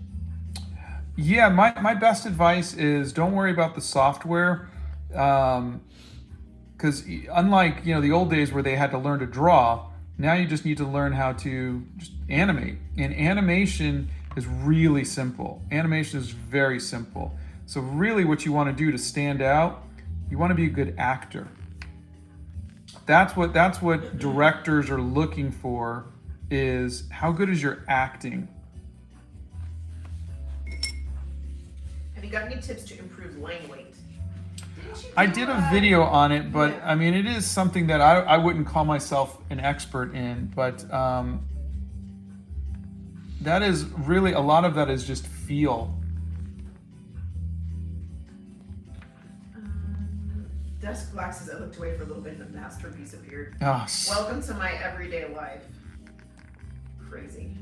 Yeah, my best advice is don't worry about the software, because unlike the old days where they had to learn to draw, now you just need to learn how to just animate. And animation is really simple. Animation is very simple. So really, what you want to do to stand out, you want to be a good actor. That's what directors are looking for, is how good is your acting. Have you got any tips to improve line weight? I did a video on it, but Yeah. I mean, it is something that I wouldn't call myself an expert in, but that is really, a lot of that is just feel. Dusk Black says, "I looked away for a little bit and the masterpiece appeared." Oh, Welcome to my everyday life. Crazy.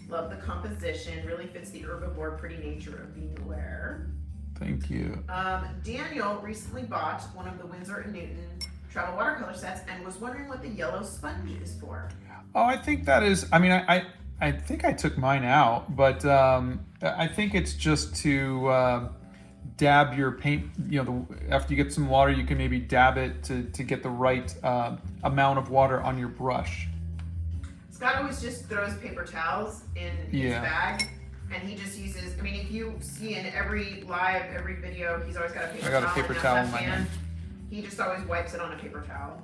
Love the composition. Really fits the herbivore pretty nature of being aware. thank you. Daniel recently bought one of the Winsor & Newton travel watercolor sets and was wondering what the yellow sponge is for. Oh, I think that is, I mean, I think I took mine out, but I think it's just to dab your paint, after you get some water, you can maybe dab it to get the right amount of water on your brush. Scott always just throws paper towels in his bag, and he just uses, I mean, if you see in every video, he's always got a paper towel. I got a paper towel in my hand. He just always wipes it on a paper towel.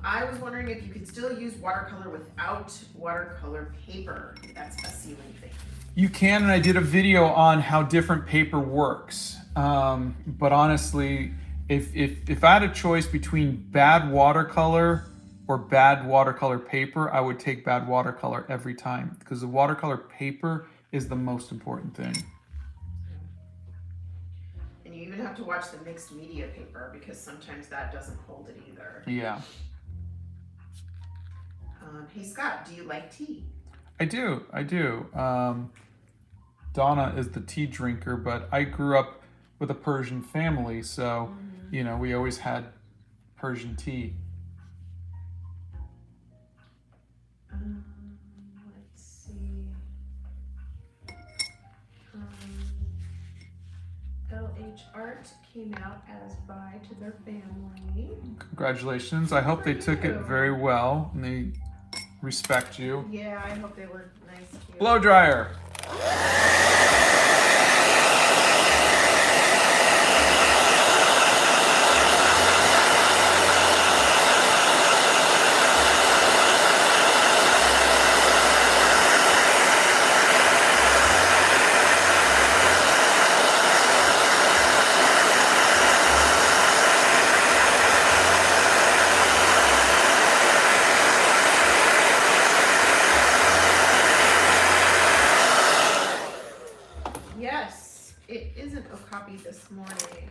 I was wondering if you could still use watercolor without watercolor paper. That's a ceiling thing. You can, and I did a video on how different paper works. But honestly, if I had a choice between bad watercolor or bad watercolor paper, I would take bad watercolor every time, because the watercolor paper is the most important thing. And you even have to watch the mixed media paper, because sometimes that doesn't hold it either. Yeah. Hey Scott, do you like tea? I do. Donna is the tea drinker, but I grew up with a Persian family, so you know, we always had Persian tea. Let's see. LH Art came out as Bye to their family. Congratulations. I hope they took it very well and they respect you. Yeah, I hope they were nice to you. Blow dryer. Yes, it isn't Okapi this morning.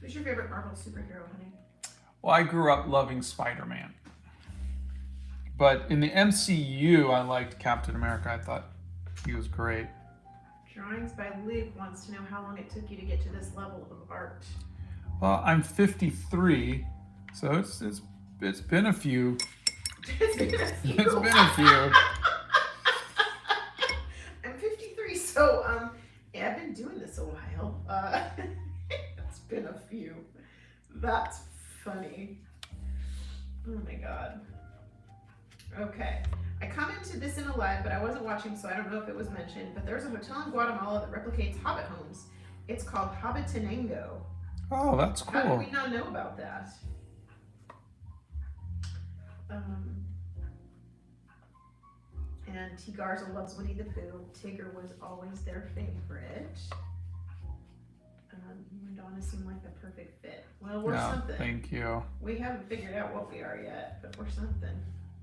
Who's your favorite Marvel superhero, honey? Well, I grew up loving Spider-Man. But in the MCU, I liked Captain America. I thought he was great. Drawings by Luke wants to know how long it took you to get to this level of art. Well, I'm 53, so it's been a few. It's been a few. It's been a few. I'm 53, so yeah, I've been doing this a while. It's been a few. That's funny. Oh my god. Okay. I commented this in a live, but I wasn't watching, so I don't know if it was mentioned, but there's a hotel in Guatemala that replicates Hobbit homes. It's called Hobbitonengo. Oh, that's How cool. did we not know about that? And T. Garza loves Winnie the Pooh. Tigger was always their favorite. You and Donna seem like the perfect fit. Well, we're Yeah, something. thank you. We haven't figured out what we are yet, but we're something.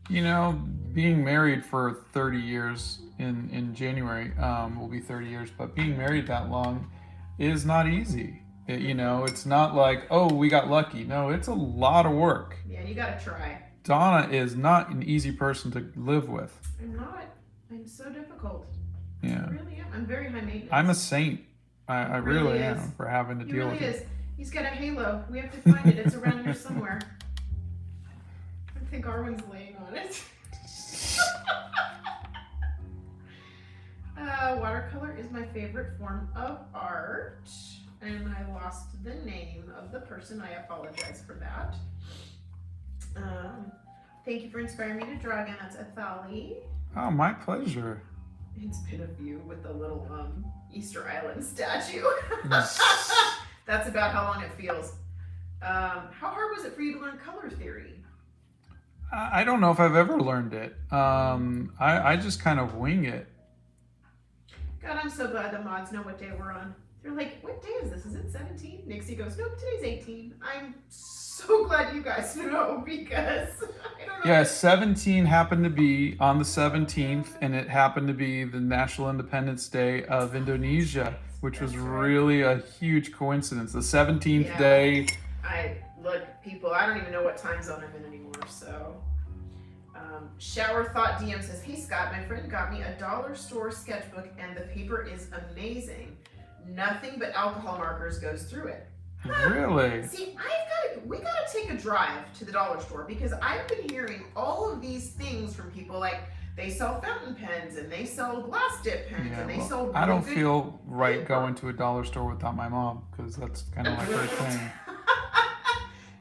You know, being married for 30 years in January will be 30 years, but being married that long is not easy. You know, it's not like, oh, we got lucky. No, it's a lot of work. Yeah, you gotta try. Donna is not an easy person to live with. I'm not. I'm so difficult. Yeah. I really am. I'm very high maintenance. I'm a saint. I really am is. for having to He deal really with is. it. He's got a halo. We have to find it. It's around here somewhere. I think Arwen's laying on it. Watercolor is my favorite form of art. And I lost the name of the person. I apologize for that. Thank you for inspiring me to draw again. That's Athali. Oh, my pleasure. It's been a few with the little Easter Island statue. That's about how long it feels. How hard was it for you to learn color theory? I don't know if I've ever learned it. I just kind of wing it. God, I'm so glad the mods know what day we're on. They're like, what day is this? Is it 17? Nixie goes, nope, today's 18. I'm so glad you guys know because I don't know. Yeah, 17 happened to be on the 17th, and it happened to be the National Independence Day of Indonesia, which was really a huge coincidence. The 17th day. Look, people, I don't even know what time zone I'm in anymore, so. Shower Thought DM says, hey Scott, my friend got me a dollar store sketchbook and the paper is amazing. Nothing but alcohol markers goes through it. Really? See, we gotta take a drive to the dollar store because I've been hearing all of these things from people like they sell fountain pens and they sell glass dip pens and they sell. I don't feel right going to a dollar store without my mom because that's kind of like her thing.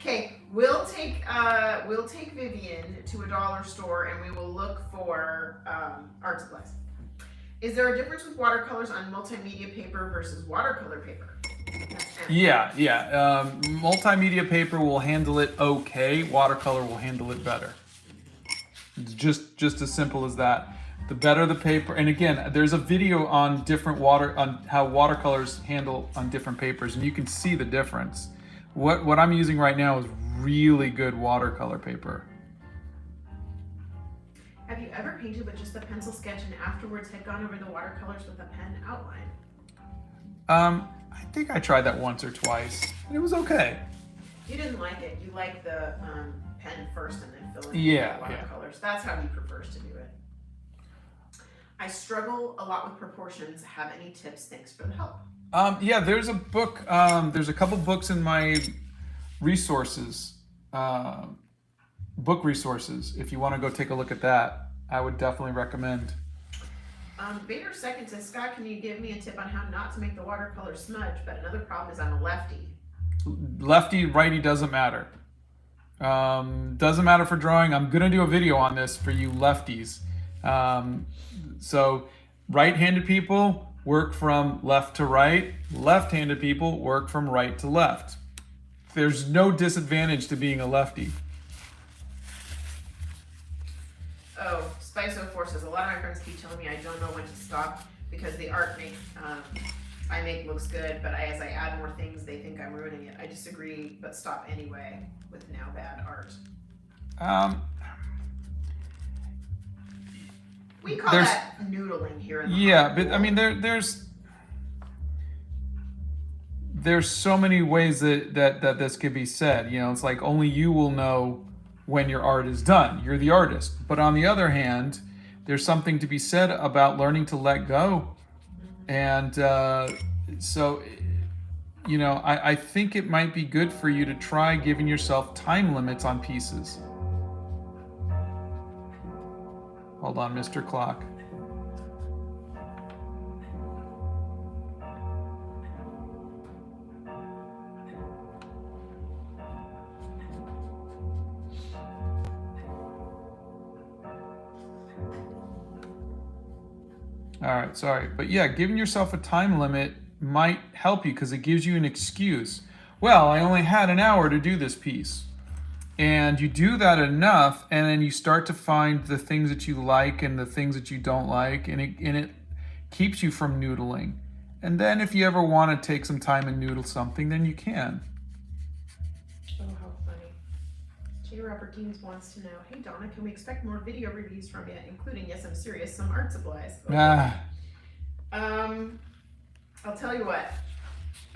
Okay, we'll take Vivian to a dollar store and we will look for art supplies. Is there a difference with watercolors on multimedia paper versus watercolor paper? Yeah. Multimedia paper will handle it okay. Watercolor will handle it better. It's just as simple as that. The better the paper, and again, there's a video on on how watercolors handle on different papers, and you can see the difference. What I'm using right now is really good watercolor paper. Have you ever painted with just a pencil sketch and afterwards had gone over the watercolors with a pen outline? I think I tried that once or twice, and it was okay. You didn't like it. You like the pen first and then fill in the watercolors. That's how he prefers to do it. I struggle a lot with proportions. Have any tips? Thanks for the help. Yeah, there's a book. There's a couple books in my resources, book resources. If you want to go take a look at that, I would definitely recommend. Vader Second says, Scott, can you give me a tip on how not to make the watercolor smudge? But another problem is I'm a lefty. Lefty, righty doesn't matter. Doesn't matter for drawing. I'm gonna do a video on this for you lefties. So right-handed people work from left to right. Left-handed people work from right to left. There's no disadvantage to being a lefty. Oh, Spice04 says, a lot of my friends keep telling me I don't know when to stop because the art I make looks good, but as I add more things, they think I'm ruining it. I disagree, but stop anyway with now bad art. We call that noodling here in the Yeah, but I mean, there's so many ways that this could be said. You know, it's like only you will know when your art is done. You're the artist. But on the other hand, there's something to be said about learning to let go. And so, you know, I think it might be good for you to try giving yourself time limits on pieces. Hold on, Mr. Clock. All right, sorry. But yeah, giving yourself a time limit might help you because it gives you an excuse. Well, I only had an hour to do this piece. And you do that enough, and then you start to find the things that you like and the things that you don't like, and it keeps you from noodling. And then if you ever want to take some time and noodle something, then you can. Oh, how funny. J. Robert Deans wants to know, hey Donna, can we expect more video reviews from you, including, yes, I'm serious, some art supplies? Okay. I'll tell you what.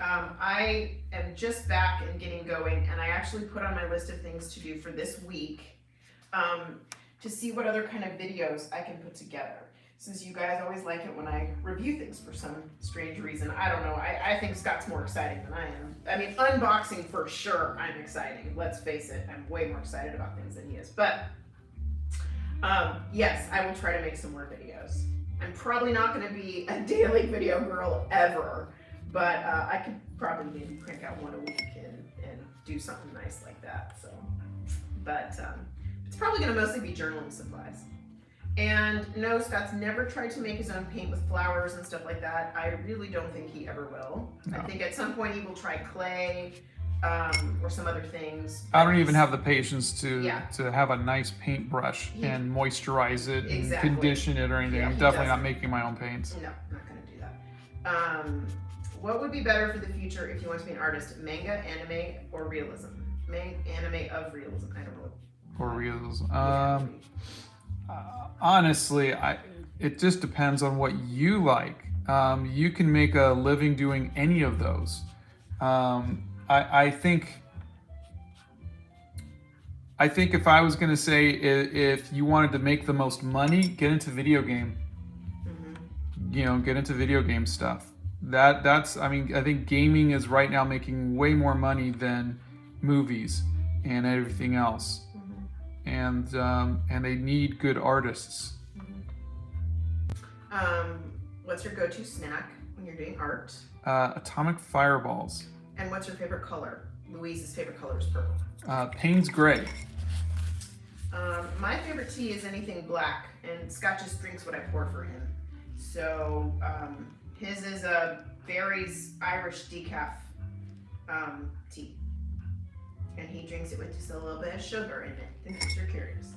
I am just back and getting going, and I actually put on my list of things to do for this week to see what other kind of videos I can put together. Since you guys always like it when I review things for some strange reason. I don't know. I think Scott's more exciting than I am. I mean, unboxing for sure, I'm exciting. Let's face it, I'm way more excited about things than he is. But yes, I will try to make some more videos. I'm probably not going to be a daily video girl ever. But I could probably maybe crank out one a week and do something nice like that. So, but it's probably going to mostly be journaling supplies. And no, Scott's never tried to make his own paint with flowers and stuff like that. I really don't think he ever will. No. I think at some point he will try clay or some other things. I don't even have the patience to have a nice paintbrush and moisturize it and condition it or anything. I'm definitely not making my own paints. No, not going to do that. What would be better for the future if you want to be an artist? Manga, anime, or realism? Anime of realism. I don't know. Or realism. Honestly, it just depends on what you like. You can make a living doing any of those. I think if I was going to say if you wanted to make the most money, get into video game. Mm-hmm. You know, get into video game stuff. I mean, I think gaming is right now making way more money than movies and everything else. Mm-hmm. And they need good artists. Mm-hmm. What's your go-to snack when you're doing art? Atomic fireballs. And what's your favorite color? Louise's favorite color is purple. Payne's gray. My favorite tea is anything black, and Scott just drinks what I pour for him. So, his is a Berry's Irish decaf tea. And he drinks it with just a little bit of sugar in it, in case you're curious.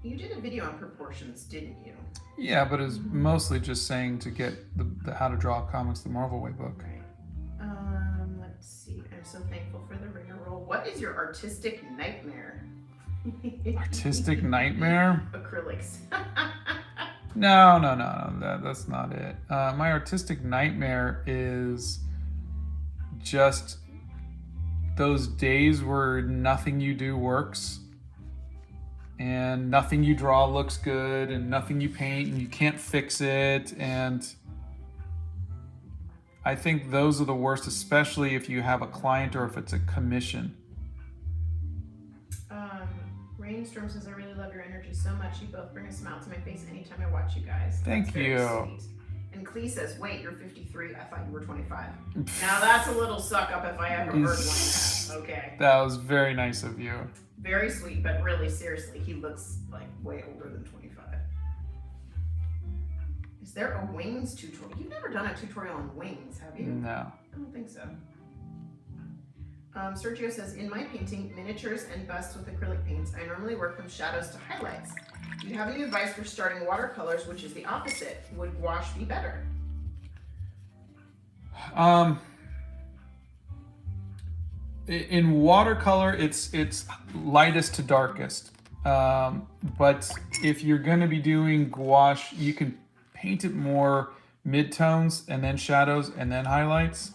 You did a video on proportions, didn't you? Yeah, but it's mostly just saying to get the How to Draw Comics the Marvel Way book. Right. Let's see. I'm so thankful for the rigmarole. What is your artistic nightmare? Artistic nightmare? Acrylics. No, that's not it. My artistic nightmare is just those days where nothing you do works and nothing you draw looks good and nothing you paint and you can't fix it and I think those are the worst, especially if you have a client or if it's a commission. Rainstorm says, I really love your energy so much. You both bring a smile to my face anytime I watch you guys. Thank you. Sweet. And Clee says, wait, you're 53. I thought you were 25. Now that's a little suck up if I ever heard one of that. Okay. That was very nice of you. Very sweet, but really, seriously, he looks like way older than 25. Is there a wings tutorial? You've never done a tutorial on wings, have you? No. I don't think so. Sergio says, in my painting, miniatures and busts with acrylic paints, I normally work from shadows to highlights. Do you have any advice for starting watercolors, which is the opposite? Would gouache be better? In watercolor, it's lightest to darkest. But if you're going to be doing gouache, you can paint it more midtones and then shadows and then highlights.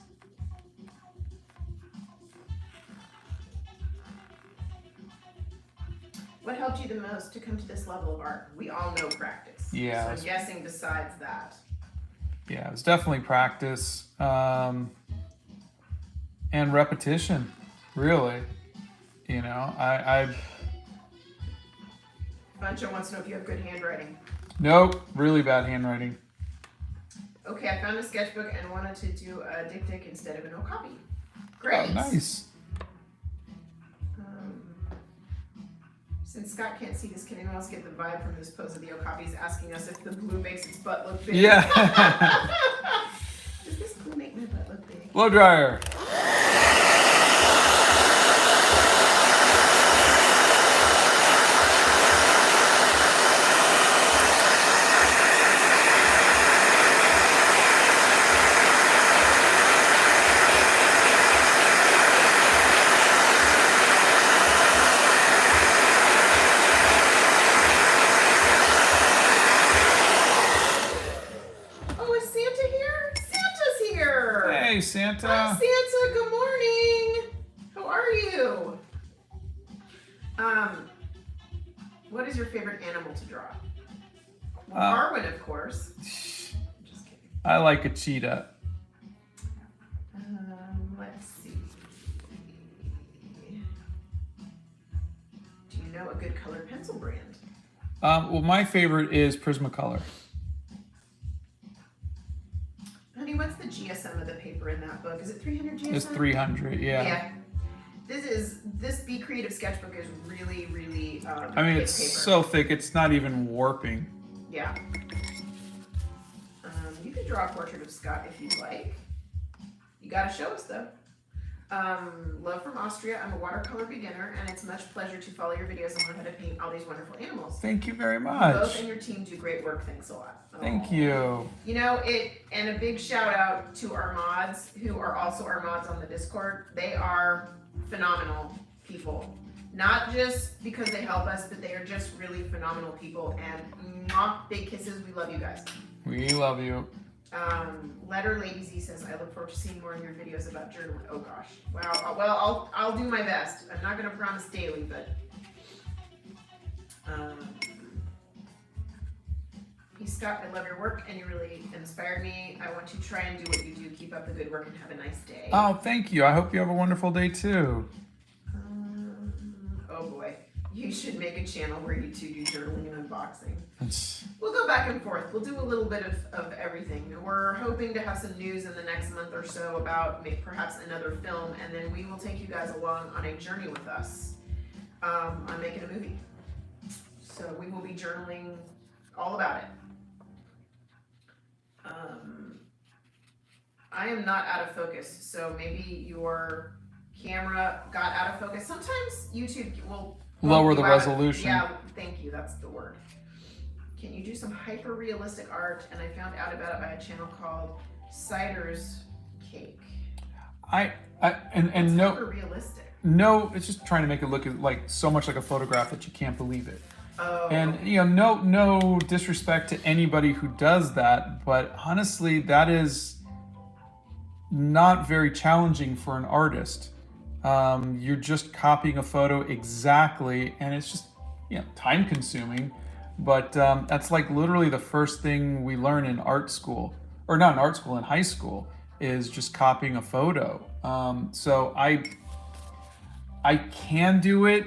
What helped you the most to come to this level of art? We all know practice. Yeah. So I'm guessing besides that. Yeah, it's definitely practice and repetition, really. You know, Buncho wants to know if you have good handwriting. Nope, really bad handwriting. Okay, I found a sketchbook and wanted to do a diptych instead of a no copy. Great. Oh, nice. Since Scott can't see this, can anyone else get the vibe from this pose of the Okapi's asking us if the blue makes its butt look big? Yeah. Does this blue make my butt look big? Blow dryer. Hey, Santa. Hi, Santa. Good morning. How are you? What is your favorite animal to draw? Well, Darwin, of course. Just kidding. I like a cheetah. Let's see. Do you know a good colored pencil brand? Well, my favorite is Prismacolor. Honey, what's the GSM of the paper in that book? Is it 300 GSM? It's 300, yeah. Yeah. This Be Creative sketchbook is really, really I mean, thick it's paper. so thick, it's not even warping. Yeah. You could draw a portrait of Scott if you'd like. You gotta show us though. Love from Austria. I'm a watercolor beginner, and it's much pleasure to follow your videos and learn how to paint all these wonderful animals. Thank you very You much. both and your team do great work. Thanks a lot. Thank you. You know, and a big shout out to our mods, who are also our mods on the Discord. They are phenomenal people. Not just because they help us, but they are just really phenomenal people. And big kisses. We love you guys. We love you. Letter Lady Z says, I look forward to seeing more of your videos about journaling. Oh gosh. Wow. Well, I'll do my best. I'm not going to promise daily, but hey Scott, I love your work and you really inspired me. I want to try and do what you do. Keep up the good work and have a nice day. Oh, thank you. I hope you have a wonderful day too. Oh boy. You should make a channel where you two do journaling and unboxing. We'll go back and forth. We'll do a little bit of everything. We're hoping to have some news in the next month or so about perhaps another film, and then we will take you guys along on a journey with us on making a movie. So we will be journaling all about it. I am not out of focus, so maybe your camera got out of focus. Sometimes YouTube will lower the resolution. Yeah, thank you. That's the word. Can you do some hyper-realistic art? And I found out about it by a channel called Cider's Cake. And no, hyper-realistic. No, it's just trying to make it look like so much like a photograph that you can't believe it. Oh. And you know, no disrespect to anybody who does that, but honestly, that is not very challenging for an artist. You're just copying a photo exactly, and it's just time consuming. But that's like literally the first thing we learn in art school, or not in art school, in high school, is just copying a photo. So I can do it,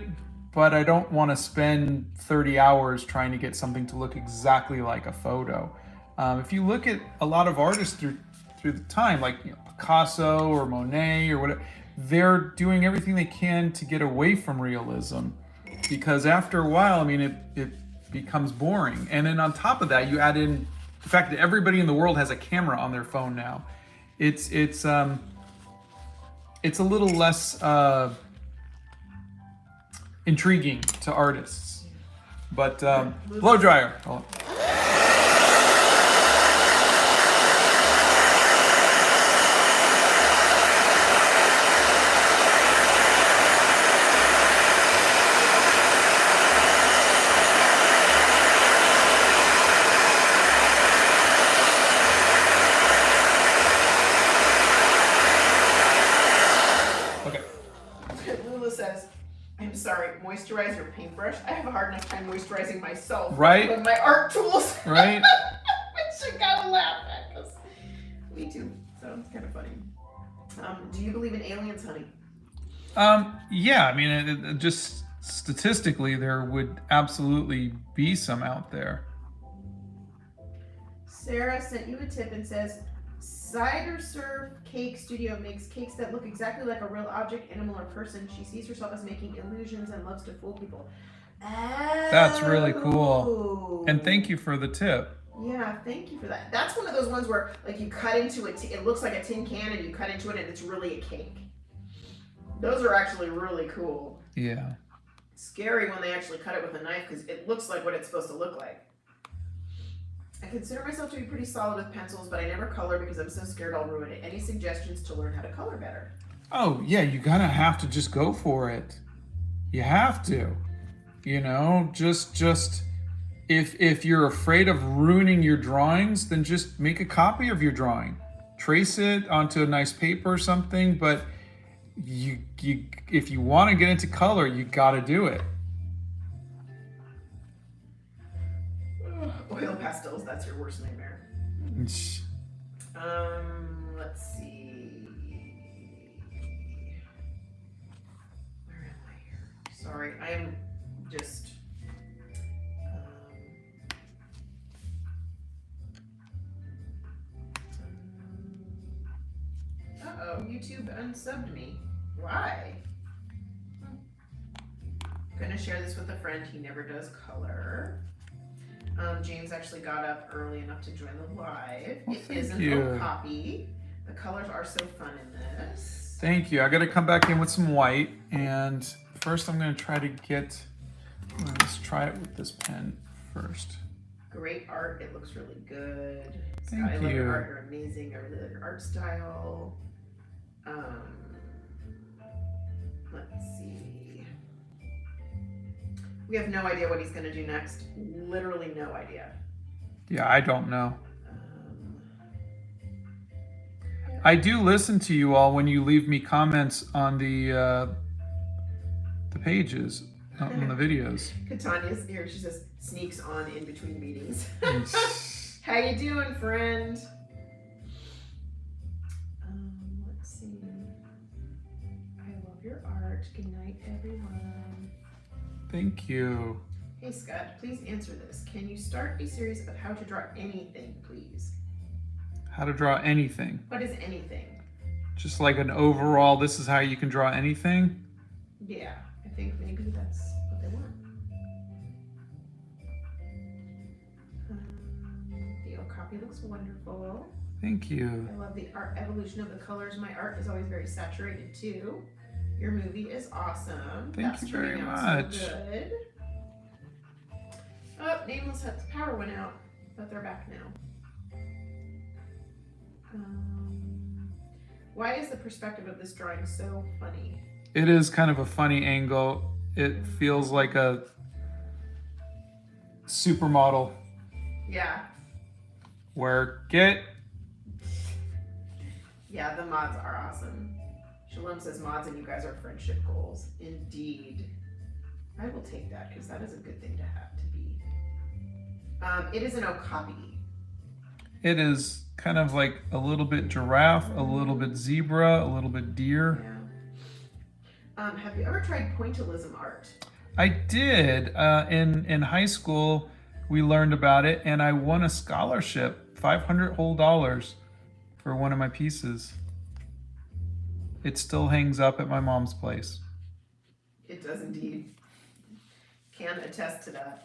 but I don't want to spend 30 hours trying to get something to look exactly like a photo. If you look at a lot of artists through the time, like Picasso or Monet or whatever, they're doing everything they can to get away from realism, because after a while, I mean, it becomes boring. And then on top of that, you add in the fact that everybody in the world has a camera on their phone now. It's a little less intriguing to artists. But blow dryer. Hold on. Sorry, moisturizer paintbrush. I have a hard enough time moisturizing myself. Right? With my art tools. Right? Which I gotta laugh at, because me too. So it's kind of funny. Do you believe in aliens, honey? Yeah, I mean, it just statistically, there would absolutely be some out there. Sarah sent you a tip and says, Cider Surf Cake Studio makes cakes that look exactly like a real object, animal, or person. She sees herself as making illusions and loves to fool people. Oh. That's really cool. And thank you for the tip. Yeah, thank you for that. That's one of those ones where, like, you cut into it, it looks like a tin can, and you cut into it, and it's really a cake. Those are actually really cool. Yeah. Scary when they actually cut it with a knife, because it looks like what it's supposed to look like. I consider myself to be pretty solid with pencils, but I never color because I'm so scared I'll ruin it. Any suggestions to learn how to color better? Oh, yeah, you gotta have to just go for it. You have to. You know, just if you're afraid of ruining your drawings, then just make a copy of your drawing. Trace it onto a nice paper or something, but you if you want to get into color, you gotta do it. Oil pastels, that's your worst nightmare. Let's see. Where am I here? Sorry, I am just. Uh-oh, YouTube unsubbed me. Why? I'm gonna share this with a friend. He never does color. James actually got up early enough to join the live. Well, it is an old copy. The colors are so fun in this. Thank you. I got to come back in with some white, and first I'm going to try to get. Let's try it with this pen first. Great art. It looks really good. Thank I love you. your art. You're amazing. I really like your art style. Let's see. We have no idea what he's going to do next. Literally no idea. Yeah, I don't know. I do listen to you all when you leave me comments on the pages, on the videos. Katania's here. She says, sneaks on in between meetings. How you doing, friend? Let's see. I love your art. Good night, everyone. Thank you. Hey, Scott, please answer this. Can you start a series of how to draw anything, please? How to draw anything. What is anything? Just like an overall, this is how you can draw anything? Yeah, I think maybe that's what they want. The old copy looks wonderful. Thank you. I love the art evolution of the colors. My art is always very saturated too. Your movie is awesome. Thank you very much. So good. Oh, Nameless Hut's power went out, but they're back now. Why is the perspective of this drawing so funny? It is kind of a funny angle. It feels like a supermodel. Yeah. Work it. Yeah, the mods are awesome. Shalom says mods and you guys are friendship goals. Indeed. I will take that because that is a good thing to have to be. It is an okapi. It is kind of like a little bit giraffe, a little bit zebra, a little bit deer. Yeah. Have you ever tried pointillism art? I did. In high school, we learned about it, and I won a scholarship, $500 whole for one of my pieces. It still hangs up at my mom's place. It does indeed. Can attest to that.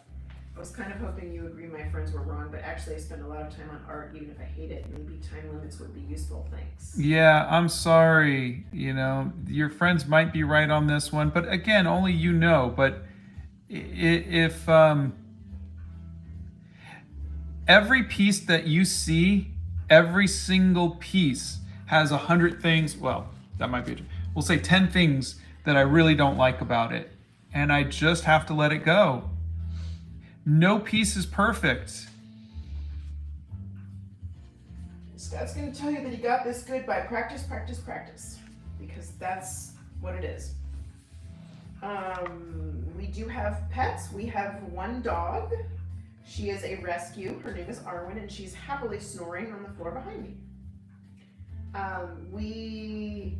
I was kind of hoping you agree my friends were wrong, but actually I spend a lot of time on art, even if I hate it. Maybe time limits would be useful, thanks. Yeah, I'm sorry. You know, your friends might be right on this one, but again, only you know. But if every piece that you see, every single piece has 100 things, well, that might be, we'll say 10 things that I really don't like about it. And I just have to let it go. No piece is perfect. Scott's going to tell you that he got this good by practice, practice, practice. Because that's what it is. We do have pets. We have one dog. She is a rescue. Her name is Arwen, and she's happily snoring on the floor behind me. We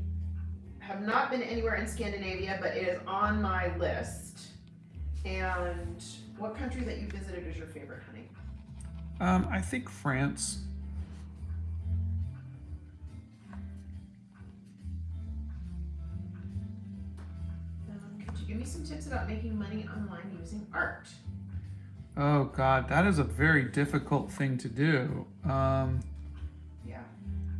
have not been anywhere in Scandinavia, but it is on my list. And what country that you visited is your favorite, honey? I think France. Could you give me some tips about making money online using art? Oh God, that is a very difficult thing to do. Yeah.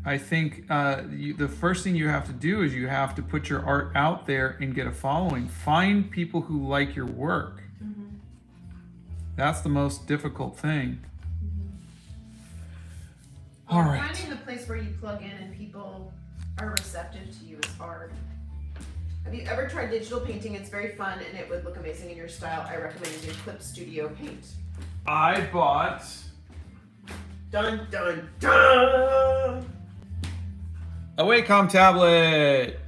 I think the first thing you have to do is you have to put your art out there and get a following. Find people who like your work. Mm-hmm. That's the most difficult thing. Well, All right. Finding the place where you plug in and people are receptive to you is hard. Have you ever tried digital painting? It's very fun and it would look amazing in your style. I recommend using Clip Studio Paint. I bought Dun dun dun! a Wacom tablet,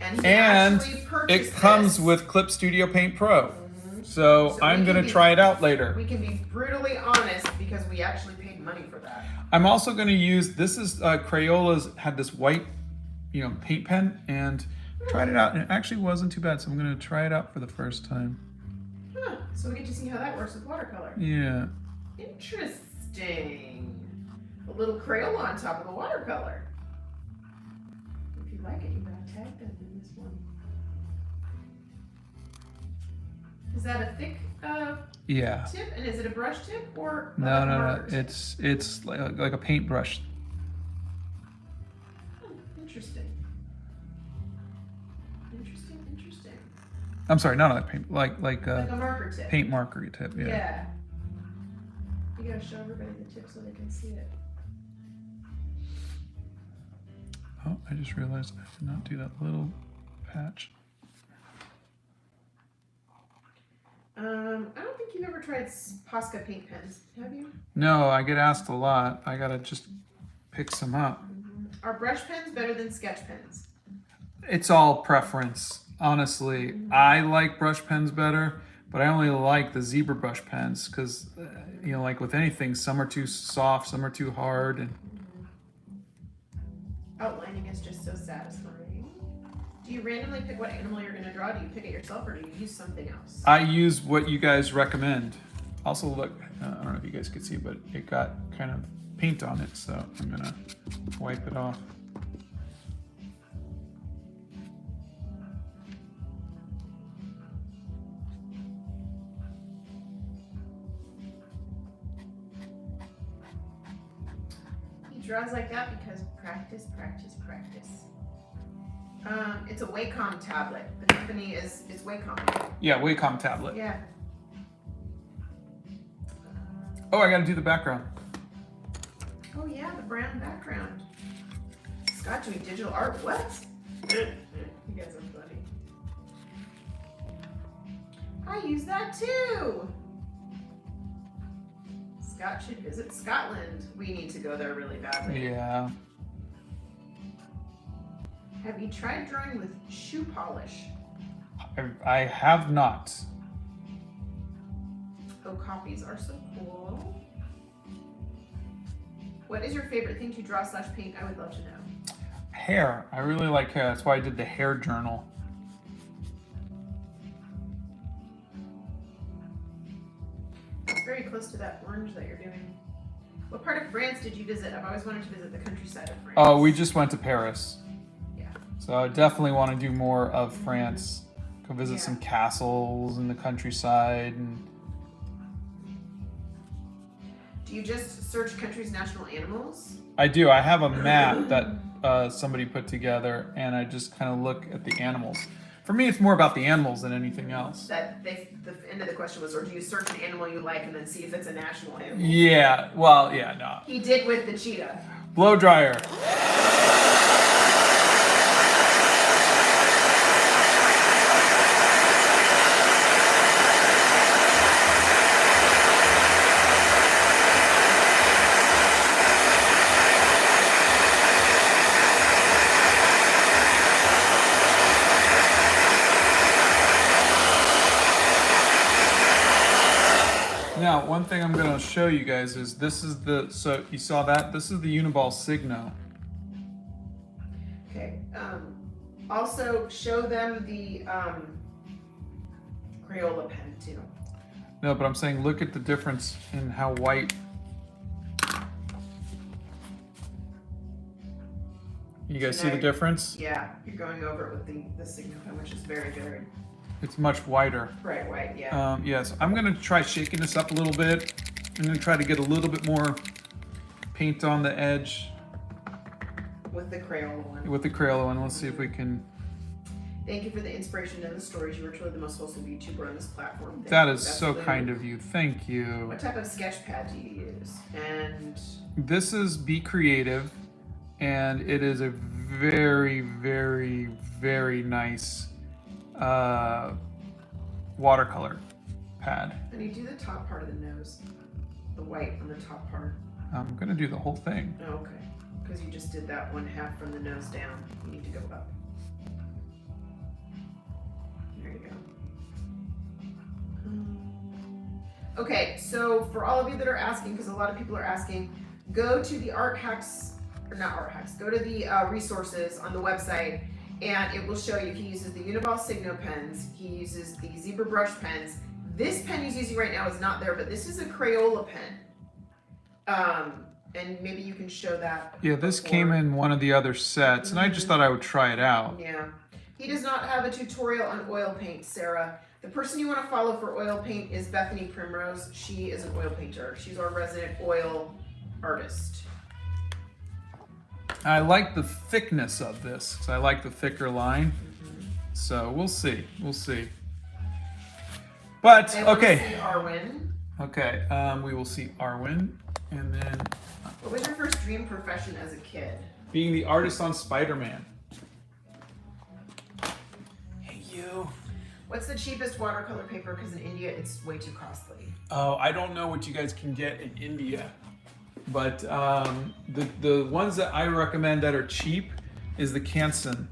And he and actually purchased it comes this. with Clip Studio Paint Pro. Mm-hmm. So So I'm we can gonna be- try it out later. We can be brutally honest because we actually paid money for that. I'm also going to use, this is Crayola's had this white, paint pen, and tried it out, and it actually wasn't too bad. So I'm going to try it out for the first time. Huh. So we get to see how that works with watercolor. Yeah. Interesting. A little Crayola on top of the watercolor. If you like it, you gotta tag them in this one. Is that a thick Yeah. tip? And is it a brush tip or No, a no, no. marker tip? It's like a paintbrush. Interesting. Interesting. I'm sorry, not a paint, like Like a marker tip. paint marker tip. Yeah. Yeah. You gotta show everybody the tip so they can see it. Oh, I just realized I did not do that little patch. I don't think you've ever tried Posca paint pens, have you? No, I get asked a lot. I gotta just pick some up. Are brush pens better than sketch pens? It's all preference. Honestly, I like brush pens better, but I only like the zebra brush pens because, like with anything, some are too soft, some are too hard, and Outlining is just so satisfying. Do you randomly pick what animal you're going to draw? Do you pick it yourself or do you use something else? I use what you guys recommend. Also, look, I don't know if you guys could see, but it got kind of paint on it, so I'm gonna wipe it off. He draws like that because practice. It's a Wacom tablet. The company is Wacom. Yeah, Wacom tablet. Yeah. Oh, I gotta do the background. Oh yeah, the brown background. Scott doing digital art. What? You guys are funny. I use that too. Scott should visit Scotland. We need to go there really badly. Yeah. Have you tried drawing with shoe polish? I have not. Oh, copies are so cool. What is your favorite thing to draw / paint? I would love to know. Hair. I really like hair. That's why I did the hair journal. It's very close to that orange that you're doing. What part of France did you visit? I've always wanted to visit the countryside of France. Oh, we just went to Paris. Yeah. So I definitely want to do more of France. Go visit Yeah. some castles in the countryside. And Do you just search countries' national animals? I do. I have a map that somebody put together, and I just kind of look at the animals. For me, it's more about the animals than anything else. The end of the question was, or do you search an animal you like and then see if it's a national animal? Yeah. Well, yeah, no. He did with the cheetah. Blow dryer. Now, one thing I'm going to show you guys is so you saw that? This is the Uniball Signo. Okay. Also, show them the Crayola pen too. No, but I'm saying look at the difference in how white. You guys see the difference? Yeah, you're going over it with the Signo pen, which is very, very It's much whiter. bright white. Yeah. Yes, I'm going to try shaking this up a little bit. I'm going to try to get a little bit more paint on the edge With the Crayola one. with the Crayola one. Let's see if we can. Thank you for the inspiration and the stories. You were truly the most wholesome YouTuber on this platform. Thank That you. is That's so Lou. kind of you. Thank you. What type of sketch pad do you use? And This is Be Creative, and it is a very, very, very nice watercolor pad. and you do the top part of the nose, the white on the top part. I'm gonna do the whole thing. Oh, okay, because you just did that one half from the nose down. You need to go up. There you go. Okay, so for all of you that are asking, because a lot of people are asking, go to the art hacks, or not art hacks, go to the resources on the website, and it will show you. He uses the Uniball Signo pens, he uses the Zebra brush pens. This pen he's using right now is not there, but this is a Crayola pen. And maybe you can show that. Yeah, this before. came in one of the other sets, and I just thought I would try it out. Yeah. He does not have a tutorial on oil paint, Sarah. The person you want to follow for oil paint is Bethany Primrose. She is an oil painter. She's our resident oil artist. I like the thickness of this, because I like the thicker line. So we'll see. We'll see. But, They want to okay. see Arwen. Okay, we will see Arwen, and then What was your first dream profession as a kid? being the artist on Spider-Man. Hey, you. What's the cheapest watercolor paper? Because in India, it's way too costly. Oh, I don't know what you guys can get in India, but the ones that I recommend that are cheap is the Canson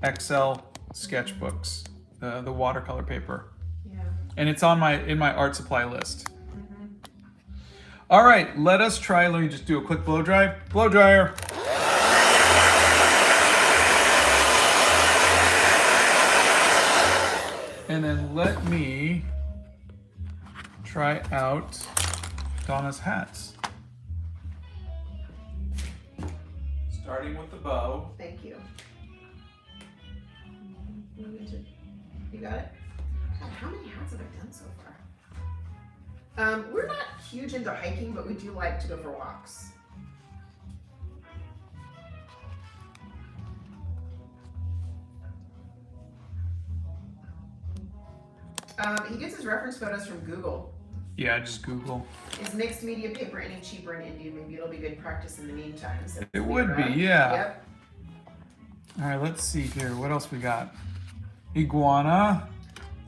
XL Sketchbooks, the watercolor paper, Yeah. and it's on in my art supply list. All right, let me just do a quick blow dry. Blow dryer. And then let me try out Donna's hats. Starting with the bow. Thank you. You got it? God, how many hats have I done so far? We're not huge into hiking, but we do like to go for walks. He gets his reference photos from Google. Yeah, just Google. Is mixed media paper any cheaper in India? Maybe it'll be good practice in the meantime. It would be, yeah. Yep. All right, let's see here. What else we got? Iguana.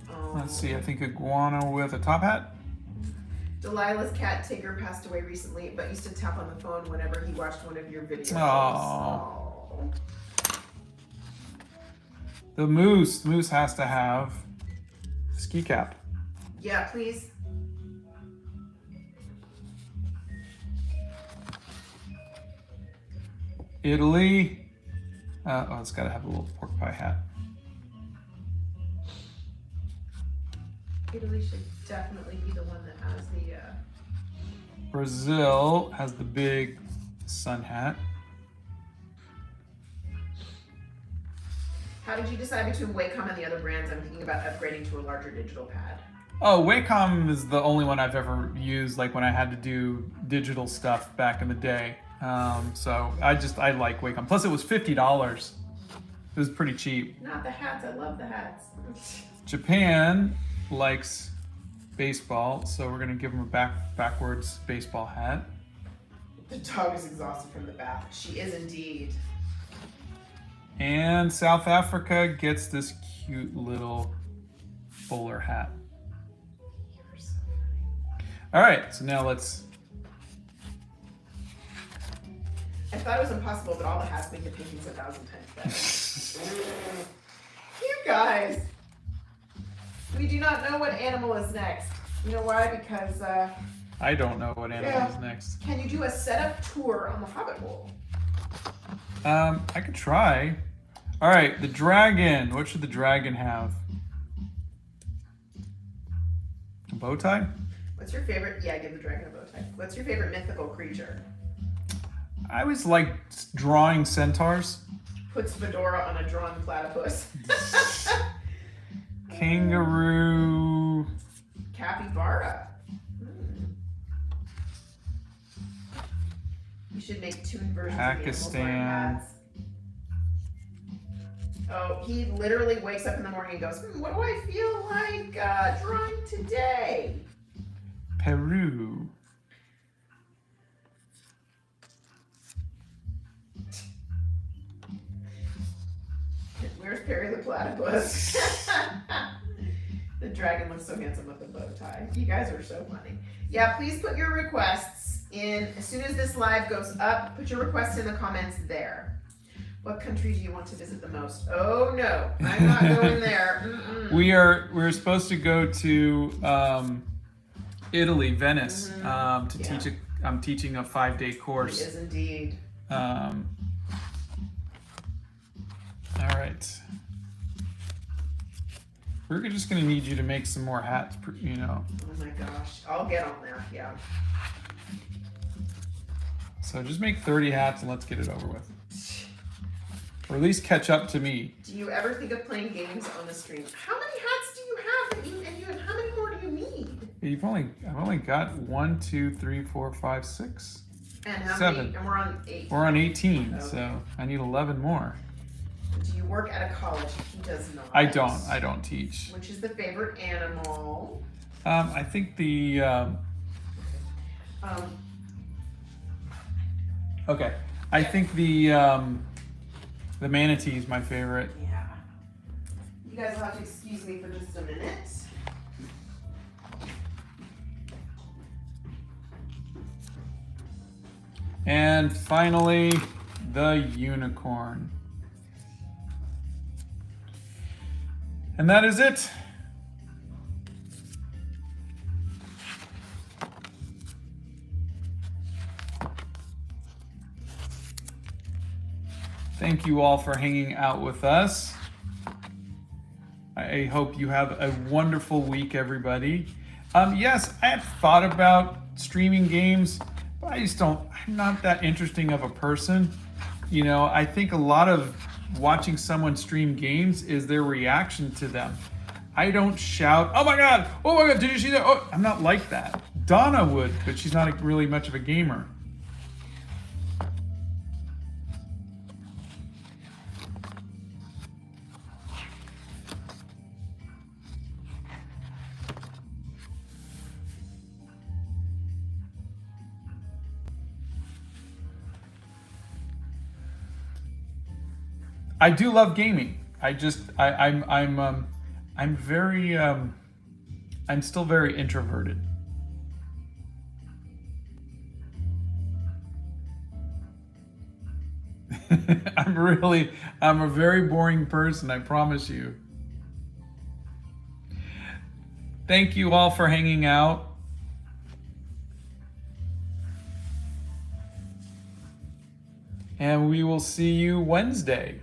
Oh. Let's see, I think Iguana with a top hat. Delilah's cat Tigger passed away recently, but used to tap on the phone whenever he watched one of your videos. Aw. Oh. The moose. Moose has to have ski cap. Yeah, please. Italy. Oh, it's got to have a little pork pie hat. Italy should definitely be the one that has the. Brazil has the big sun hat. How did you decide between Wacom and the other brands? I'm thinking about upgrading to a larger digital pad. Oh, Wacom is the only one I've ever used, like when I had to do digital stuff back in the day. So I like Wacom. Plus, it was $50. It was pretty cheap. Not the hats. I love the hats. Japan likes baseball, so we're gonna give them a backwards baseball hat. The dog is exhausted from the bath. She is indeed. And South Africa gets this cute little bowler hat. You're so funny. All right, so now let's. I thought it was impossible, but all the hats make the paintings 1,000 times better. You guys, we do not know what animal is next. You know why? Because I don't know what animal is next. Can you do a setup tour on the Hobbit Bowl? I could try. All right, the dragon. What should the dragon have? A bow tie? What's your favorite? Yeah, give the dragon a bow tie. What's your favorite mythical creature? I always like drawing centaurs. Puts fedora on a drawn platypus. Kangaroo. Capybara. You should make tuned versions Pakistan. of the animals wearing hats. Oh, he literally wakes up in the morning and goes, what do I feel like drawing today? Peru. Where's Perry the platypus? The dragon looks so handsome with the bow tie. You guys are so funny. Yeah, please put your requests in. As soon as this live goes up, put your requests in the comments there. What country do you want to visit the most? Oh no, I'm not going there. We're supposed to go to Italy, Venice, to teach a. I'm teaching a 5-day course. It is indeed. All right. We're just gonna need you to make some more hats, you know. Oh my gosh, I'll get on there. Yeah. So just make 30 hats and let's get it over with. Or at least catch up to me. Do you ever think of playing games on the stream? How many hats do you have? And how many more do you need? I've only got 1, 2, 3, 4, 5, 6. And how 7. many? And we're on 8. We're on 18, Okay. so I need 11 more. Do you work at a college? He does not. I don't teach. Which is the favorite animal? I think the okay. I think the manatee is my favorite. Yeah. You guys will have to excuse me for just a minute. And finally, the unicorn. And that is it. Thank you all for hanging out with us. I hope you have a wonderful week, everybody. Yes, I had thought about streaming games, but I'm not that interesting of a person. You know, I think a lot of watching someone stream games is their reaction to them. I don't shout, oh my God, did you see that? Oh, I'm not like that. Donna would, but she's not really much of a gamer. I do love gaming. I'm still very introverted. I'm a very boring person, I promise you. Thank you all for hanging out. And we will see you Wednesday.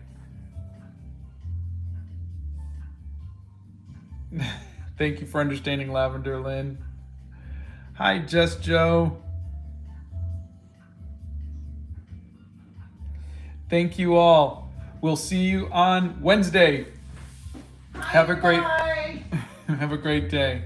Thank you for understanding, Lavender Lynn. Hi, Just Joe. Thank you all. We'll see you on Wednesday. Have a great Bye. have a great day.